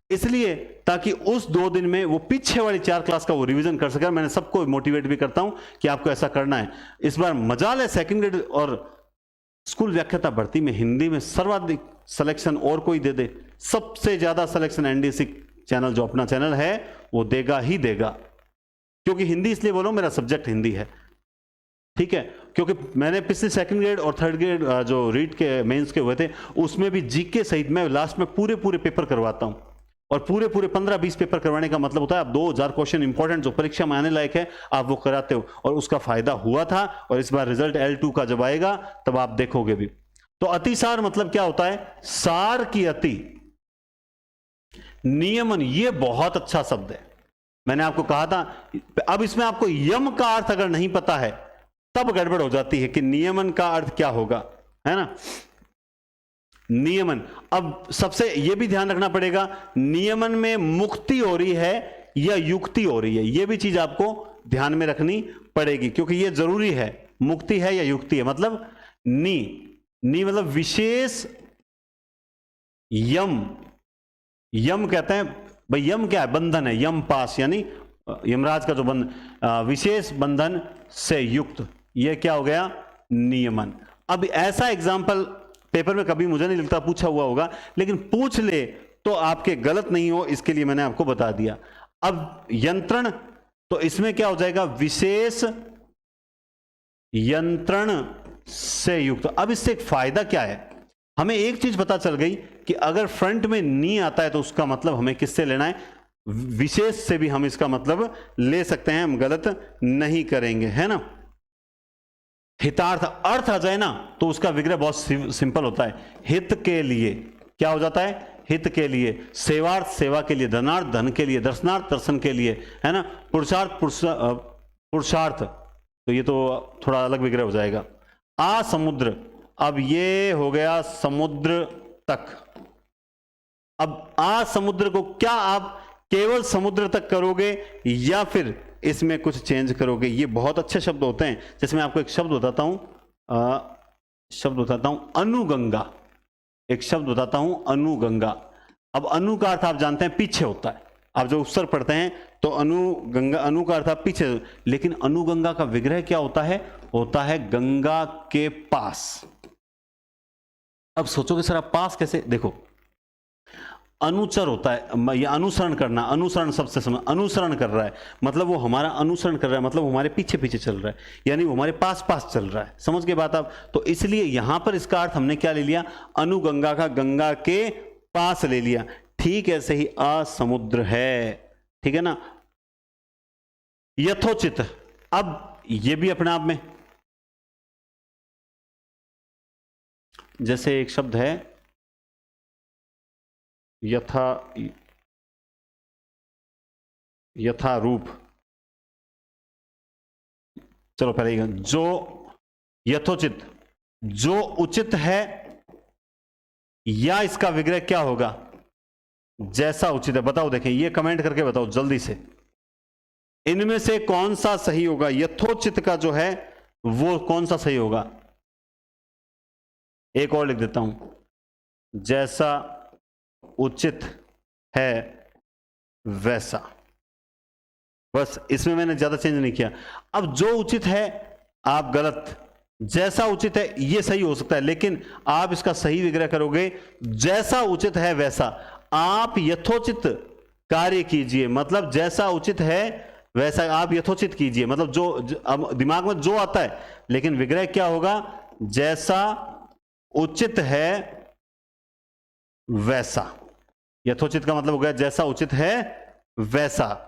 इसलिए ताकि उस 2 दिन में वो पीछे वाली 4 क्लास का वो रिवीजन कर सके। मैंने सबको मोटिवेट भी करता हूं कि आपको ऐसा करना है। इस बार मजाल है सेकंड ग्रेड और स्कूल व्याख्याता भर्ती में हिंदी में सर्वाधिक सिलेक्शन और कोई दे दे, सबसे ज्यादा सिलेक्शन एनडीसी चैनल जो अपना चैनल है वो देगा ही देगा। क्योंकि हिंदी इसलिए बोलो, मेरा सब्जेक्ट हिंदी है, ठीक है। क्योंकि मैंने पिछले सेकंड ग्रेड और थर्ड ग्रेड जो रीड के मेंस के हुए थे, उसमें भी जीके सहित मैं लास्ट में पूरे पेपर करवाता हूं। और पूरे 15-20 पेपर करवाने का मतलब होता है आप 2000 क्वेश्चन इंपॉर्टेंट जो परीक्षा में आने लायक है आप वो कराते हो। और उसका फायदा हुआ था, और इस बार रिजल्ट L2 का जब आएगा तब आप देखोगे भी। तो अतिसार मतलब क्या होता है? सार की अति, नियमन, ये बहुत अच्छा शब्द है, मैंने आपको कहा था। अब इसमें आपको यम का अर्थ अगर नहीं पता है तब गड़बड़ हो जाती है कि नियमन का अर्थ क्या होगा, है ना। नियमन, अब सबसे यह भी ध्यान रखना पड़ेगा, नियमन में मुक्ति हो रही है या युक्ति हो रही है, यह भी चीज आपको ध्यान में रखनी पड़ेगी, क्योंकि यह जरूरी है। मुक्ति है या युक्ति है, मतलब नी मतलब विशेष यम, यम कहते हैं भाई, यम क्या है? बंधन है, यम पास, यानी यमराज का जो बंधन, विशेष बंधन से युक्त, यह क्या हो गया? नियमन। अब ऐसा एग्जाम्पल पेपर में कभी मुझे नहीं लगता पूछा हुआ होगा, लेकिन पूछ ले तो आपके गलत नहीं हो, इसके लिए मैंने आपको बता दिया। अब यंत्रण, तो इसमें क्या हो जाएगा? विशेष यंत्रण से युक्त। अब इससे एक फायदा क्या है? हमें एक चीज पता चल गई कि अगर फ्रंट में नी आता है तो उसका मतलब हमें किससे लेना है? विशेष से भी हम इसका मतलब ले सकते हैं, हम गलत नहीं करेंगे, है ना। हितार्थ, अर्थ आ जाए ना तो उसका विग्रह बहुत सिंपल होता है, हित के लिए। क्या हो जाता है? हित के लिए। सेवार्थ, सेवा के लिए। धनार्थ, धन के लिए। दर्शनार्थ, दर्शन के लिए, है ना। पुरुषार्थ, पुरुषार्थ, तो ये तो थोड़ा अलग विग्रह हो जाएगा। आ समुद्र, अब ये हो गया समुद्र तक। अब आ समुद्र को क्या आप केवल समुद्र तक करोगे या फिर इसमें कुछ चेंज करोगे? ये बहुत अच्छे शब्द होते हैं। जैसे मैं आपको एक शब्द बताता हूं, अनुगंगा। एक शब्द बताता हूं, अनुगंगा। अब अनु का अर्थ आप जानते हैं पीछे होता है। आप जो उत्सर्ग पढ़ते हैं तो अनुगंगा, अनु का अर्थ आप पीछे, लेकिन अनुगंगा का विग्रह क्या होता है? होता है गंगा के पास। अब सोचोगे सर आप पास कैसे? देखो, अनुचर होता है या अनुसरण करना, अनुसरण सबसे समझ, अनुसरण कर रहा है मतलब वो हमारा अनुसरण कर रहा है, मतलब वो हमारे पीछे पीछे चल रहा है, यानी वो हमारे पास पास चल रहा है। समझ के बात आप? तो इसलिए यहां पर इसका अर्थ हमने क्या ले लिया? अनुगंगा का गंगा के पास ले लिया। ठीक ऐसे ही असमुद्र है, ठीक है ना। यथोचित, अब ये भी अपने आप में, जैसे एक शब्द है यथारूप। चलो पहले जो यथोचित, जो उचित है, या इसका विग्रह क्या होगा? जैसा उचित है। बताओ, देखें ये कमेंट करके बताओ जल्दी से, इनमें से कौन सा सही होगा? यथोचित का जो है वो कौन सा सही होगा? एक और लिख देता हूं, जैसा उचित है वैसा। बस इसमें मैंने ज्यादा चेंज नहीं किया। अब जो उचित है आप गलत, जैसा उचित है ये सही हो सकता है, लेकिन आप इसका सही विग्रह करोगे जैसा उचित है वैसा। आप यथोचित कार्य कीजिए, मतलब जैसा उचित है वैसा आप यथोचित कीजिए, मतलब जो अब दिमाग में जो आता है, लेकिन विग्रह क्या होगा? जैसा उचित है वैसा। यथोचित का मतलब हो गया जैसा उचित है वैसा।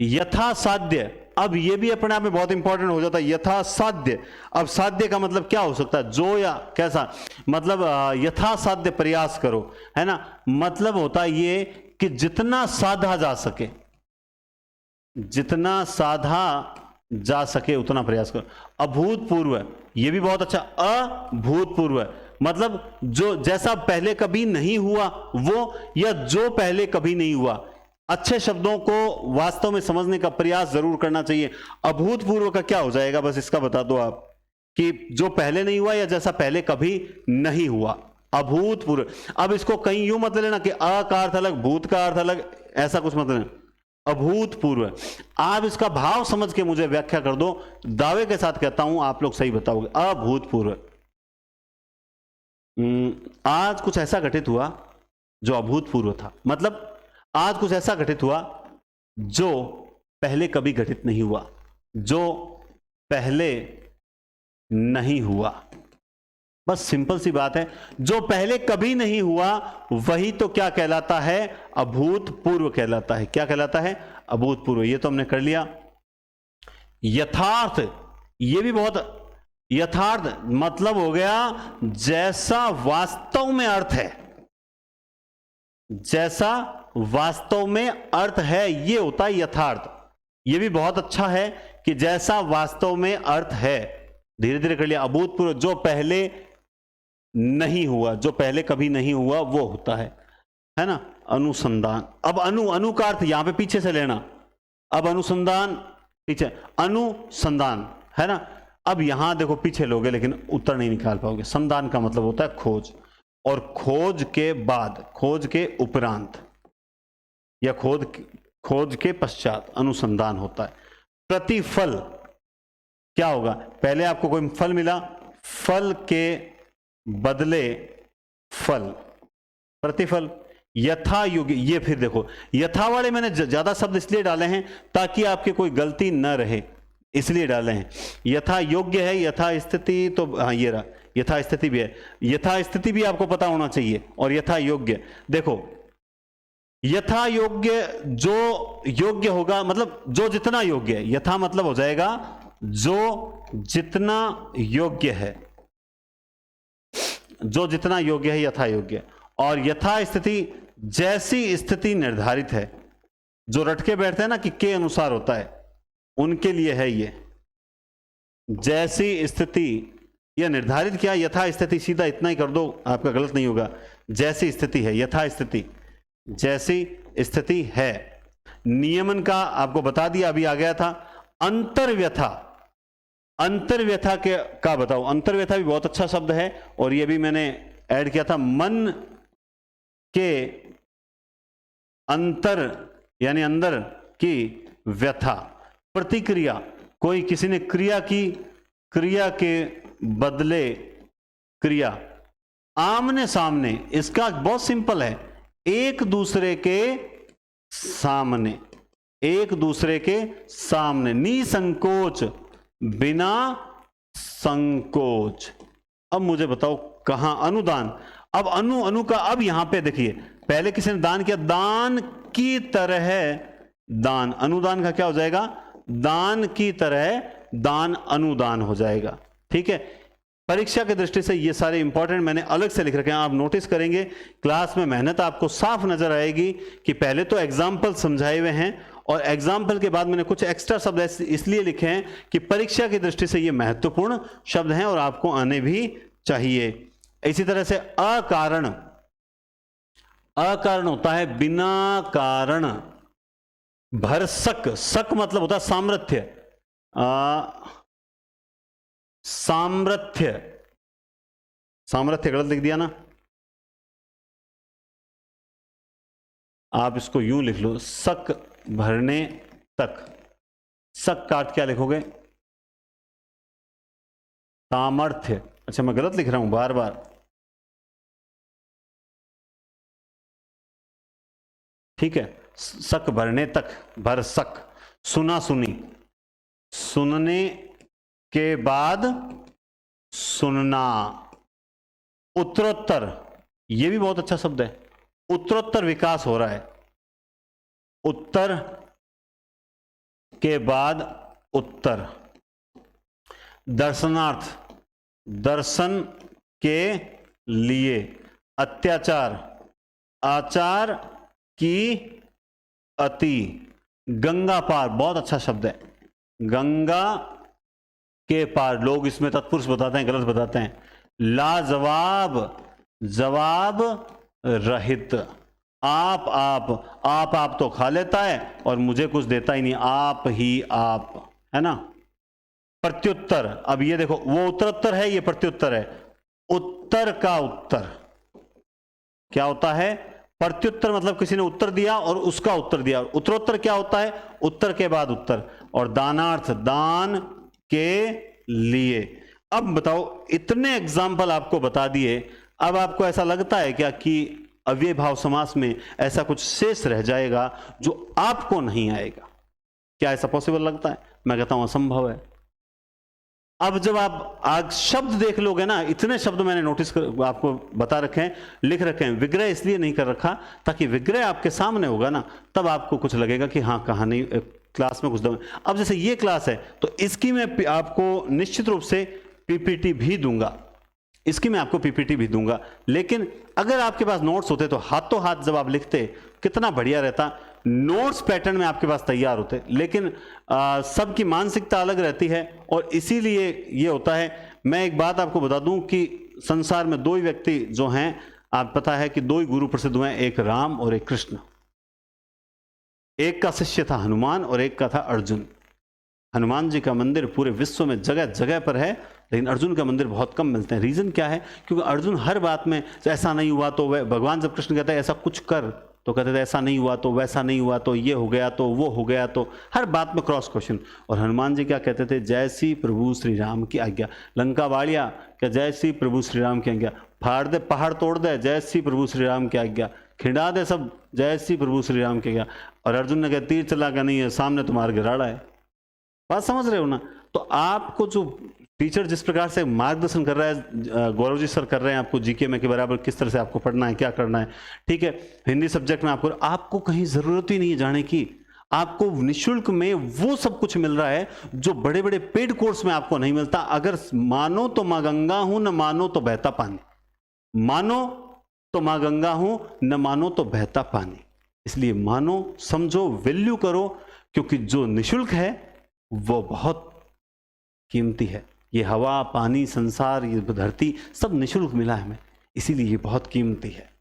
यथा साध्य, अब ये भी अपने आप में बहुत इंपॉर्टेंट हो जाता है। यथा साध्य, अब साध्य का मतलब क्या हो सकता है? जो या कैसा, मतलब यथा साध्य प्रयास करो, है ना। मतलब होता है ये कि जितना साधा जा सके, जितना साधा जा सके उतना प्रयास करो। अभूतपूर्व, ये भी बहुत अच्छा। अभूतपूर्व मतलब जो जैसा पहले कभी नहीं हुआ वो, या जो पहले कभी नहीं हुआ। अच्छे शब्दों को वास्तव में समझने का प्रयास जरूर करना चाहिए। अभूतपूर्व का क्या हो जाएगा? बस इसका बता दो आप, कि जो पहले नहीं हुआ या जैसा पहले कभी नहीं हुआ। अभूतपूर्व। अब इसको कहीं यूं मत लेना कि अ का अर्थ अलग, भूत का अर्थ अलग, ऐसा कुछ मत लेना। अभूतपूर्व, आप इसका भाव समझ के मुझे व्याख्या कर दो। दावे के साथ कहता हूं आप लोग सही बताओगे। अभूतपूर्व, आज कुछ ऐसा घटित हुआ जो अभूतपूर्व था। मतलब आज कुछ ऐसा घटित हुआ जो पहले कभी घटित नहीं हुआ, जो पहले नहीं हुआ। बस सिंपल सी बात है, जो पहले कभी नहीं हुआ वही तो क्या कहलाता है? अभूतपूर्व कहलाता है। क्या कहलाता है? अभूतपूर्व। ये तो हमने कर लिया। यथार्थ, ये भी बहुत, यथार्थ मतलब हो गया जैसा वास्तव में अर्थ है, जैसा वास्तव में अर्थ है, ये होता है यथार्थ। ये भी बहुत अच्छा है कि जैसा वास्तव में अर्थ है। धीरे धीरे कर लिया। अभूतपूर्व, जो पहले नहीं हुआ, जो पहले कभी नहीं हुआ वो होता है ना। अनुसंधान, अब अनु का अर्थ यहां पे पीछे से लेना। अब अनुसंधान पीछे, अनुसंधान है ना। अब यहां देखो पीछे लोगे लेकिन उत्तर नहीं निकाल पाओगे। संधान का मतलब होता है खोज, और खोज के बाद, खोज के उपरांत या खोज के पश्चात अनुसंधान होता है। प्रतिफल क्या होगा? पहले आपको कोई फल मिला, फल के बदले फल, प्रतिफल। यथा योग्य, ये फिर देखो यथा वाले मैंने ज्यादा शब्द इसलिए डाले हैं ताकि आपके कोई गलती न रहे, इसलिए डाले हैं। यथा योग्य है, यथा स्थिति, तो हाँ ये रहा, यथा स्थिति भी है। यथा स्थिति भी आपको पता होना चाहिए, और यथा योग्य। देखो यथा योग्य, जो योग्य होगा मतलब जो जितना योग्य है। यथा मतलब हो जाएगा जो जितना योग्य है, जो जितना योग्य है यथा योग्य। और यथा स्थिति, जैसी स्थिति निर्धारित है। जो रटके बैठते हैं ना कि के अनुसार होता है, उनके लिए है ये। जैसी स्थिति यह निर्धारित किया, यथा स्थिति, सीधा इतना ही कर दो, आपका गलत नहीं होगा। जैसी स्थिति है, यथा स्थिति, जैसी स्थिति है। नियमन का आपको बता दिया, अभी आ गया था। अंतर्व्यथा, अंतर्व्यथा के का बताओ। अंतर्व्यथा भी बहुत अच्छा शब्द है और यह भी मैंने ऐड किया था। मन के अंतर यानी अंदर की व्यथा, प्रतिक्रिया, कोई किसी ने क्रिया की, क्रिया के बदले क्रिया, आमने सामने, इसका बहुत सिंपल है, एक दूसरे के सामने, एक दूसरे के सामने, निसंकोच, बिना संकोच। अब मुझे बताओ कहां अनुदान। अब अनु का, अब यहां पे देखिए, पहले किसी ने दान किया, दान की तरह दान, अनुदान का क्या हो जाएगा, दान की तरह दान, अनुदान हो जाएगा। ठीक है, परीक्षा की दृष्टि से ये सारे इंपॉर्टेंट मैंने अलग से लिख रखे हैं, आप नोटिस करेंगे क्लास में मेहनत आपको साफ नजर आएगी कि पहले तो एग्जाम्पल समझाए हुए हैं और एग्जाम्पल के बाद मैंने कुछ एक्स्ट्रा शब्द इसलिए लिखे हैं कि परीक्षा की दृष्टि से ये महत्वपूर्ण शब्द हैं और आपको आने भी चाहिए। इसी तरह से अकारण, अकारण होता है बिना कारण। भरसक, सक मतलब होता है सामर्थ्य, सामर्थ्य, सामर्थ्य गलत लिख दिया ना, आप इसको यूं लिख लो, सक भरने तक। सक काट क्या लिखोगे, सामर्थ्य। अच्छा मैं गलत लिख रहा हूं बार बार, ठीक है। सक भरने तक, भर सक। सुना सुनी, सुनने के बाद सुनना। उत्तरोत्तर, यह भी बहुत अच्छा शब्द है, उत्तरोत्तर विकास हो रहा है, उत्तर के बाद उत्तर। दर्शनार्थ, दर्शन के लिए। अत्याचार, आचार की अति। गंगा पार, बहुत अच्छा शब्द है, गंगा के पार। लोग इसमें तत्पुरुष बताते हैं, गलत बताते हैं। लाजवाब, जवाब रहित। आप तो खा लेता है और मुझे कुछ देता ही नहीं, आप ही आप, है ना। प्रत्युत्तर, अब ये देखो, वो उत्तरोत्तर है, ये प्रत्युत्तर है। उत्तर का उत्तर क्या होता है, प्रत्युत्तर मतलब किसी ने उत्तर दिया और उसका उत्तर दिया। उत्तरोत्तर क्या होता है, उत्तर के बाद उत्तर। और दानार्थ, दान के लिए। अब बताओ, इतने एग्जाम्पल आपको बता दिए, अब आपको ऐसा लगता है क्या कि अव्यय भाव समास में ऐसा कुछ शेष रह जाएगा जो आपको नहीं आएगा? क्या ऐसा पॉसिबल लगता है? मैं कहता हूं असंभव है। अब जब आप आज शब्द देख लोगे ना, इतने शब्द मैंने नोटिस कर आपको बता रखे हैं, लिख रखे हैं। विग्रह इसलिए नहीं कर रखा ताकि विग्रह आपके सामने होगा ना, तब आपको कुछ लगेगा कि हाँ कहानी क्लास में कुछ दम। अब जैसे ये क्लास है तो इसकी मैं आपको निश्चित रूप से पीपीटी भी दूंगा, इसकी मैं आपको पीपीटी भी दूंगा। लेकिन अगर आपके पास नोट्स होते तो हाथों हाथ जब आप लिखते कितना बढ़िया रहता। नोट्स पैटर्न में आपके पास तैयार होते, लेकिन सबकी मानसिकता अलग रहती है और इसीलिए ये होता है। मैं एक बात आपको बता दूं कि संसार में दो ही व्यक्ति जो हैं, आप पता है कि दो ही गुरु प्रसिद्ध हुए हैं, एक राम और एक कृष्ण। एक का शिष्य था हनुमान और एक का था अर्जुन। हनुमान जी का मंदिर पूरे विश्व में जगह जगह पर है, लेकिन अर्जुन का मंदिर बहुत कम मिलते हैं। रीजन क्या है? क्योंकि अर्जुन हर बात में ऐसा नहीं हुआ तो वह, भगवान जब कृष्ण कहते हैं ऐसा कुछ कर तो कहते थे ऐसा नहीं हुआ तो, वैसा नहीं हुआ तो, ये हो गया तो, वो हो गया तो, हर बात में क्रॉस क्वेश्चन। और हनुमान जी क्या कहते थे? जय श्री प्रभु श्री राम की आज्ञा। लंका वालिया क्या? जय श्री प्रभु श्री राम की आज्ञा। फाड़ दे पहाड़ तोड़ दे, जय श्री प्रभु श्री राम की आज्ञा। खिंडा दे सब, जय श्री प्रभु श्री राम की आज्ञा। और अर्जुन ने कहा तीर चला का नहीं है, सामने तुम्हारा गिराड़ा है। बात समझ रहे हो ना? तो आपको जो टीचर जिस प्रकार से मार्गदर्शन कर रहा है, गौरव जी सर कर रहे हैं आपको जीके में के बराबर किस तरह से आपको पढ़ना है, क्या करना है, ठीक है। हिंदी सब्जेक्ट में आपको कहीं जरूरत ही नहीं है जाने की। आपको निःशुल्क में वो सब कुछ मिल रहा है जो बड़े बड़े पेड कोर्स में आपको नहीं मिलता। अगर मानो तो मां गंगा हूं, न मानो तो बहता पानी। मानो तो मां गंगा हूं, न मानो तो बहता पानी। इसलिए मानो, समझो, वैल्यू करो, क्योंकि जो निःशुल्क है वो बहुत कीमती है। ये हवा, पानी, संसार, ये धरती सब निःशुल्क मिला है हमें, इसीलिए ये बहुत कीमती है।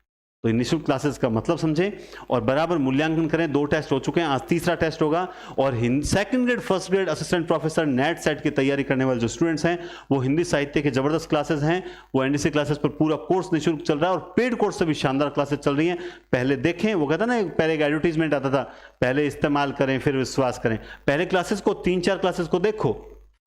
तो ये निःशुल्क क्लासेस का मतलब समझें और बराबर मूल्यांकन करें। 2 टेस्ट हो चुके हैं, आज तीसरा टेस्ट होगा। और second grade, first grade, assistant professor, net set की तैयारी करने वाले जो स्टूडेंट्स हैं, वो हिंदी साहित्य के जबरदस्त क्लासेस हैं। वो एनडीसी क्लासेस पर पूरा कोर्स निःशुल्क चल रहा है और पेड कोर्स से भी शानदार क्लासेस चल रही हैं। पहले देखें, वो कहता ना, पहले एक एडवर्टीजमेंट आता था, पहले इस्तेमाल करें फिर विश्वास करें। पहले क्लासेस को 3-4 क्लासेस को देखो,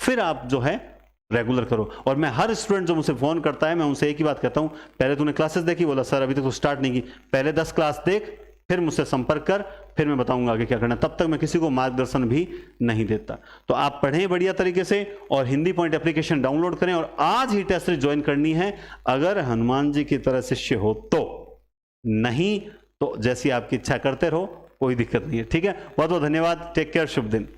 फिर आप जो है रेगुलर करो। और मैं हर स्टूडेंट जो मुझसे फोन करता है, मैं उनसे एक ही बात कहता हूं, पहले तूने क्लासेस देखी? बोला सर अभी तक तो स्टार्ट नहीं की। पहले 10 क्लास देख, फिर मुझसे संपर्क कर, फिर मैं बताऊंगा आगे क्या करना। तब तक मैं किसी को मार्गदर्शन भी नहीं देता। तो आप पढ़ें बढ़िया तरीके से और हिंदी पॉइंट एप्लीकेशन डाउनलोड करें और आज ही टेस्ट सीरीज ज्वाइन करनी है, अगर हनुमान जी की तरह शिष्य हो तो। नहीं तो जैसी आपकी इच्छा करते रहो, कोई दिक्कत नहीं है। ठीक है, बहुत बहुत धन्यवाद। टेक केयर, शुभ दिन।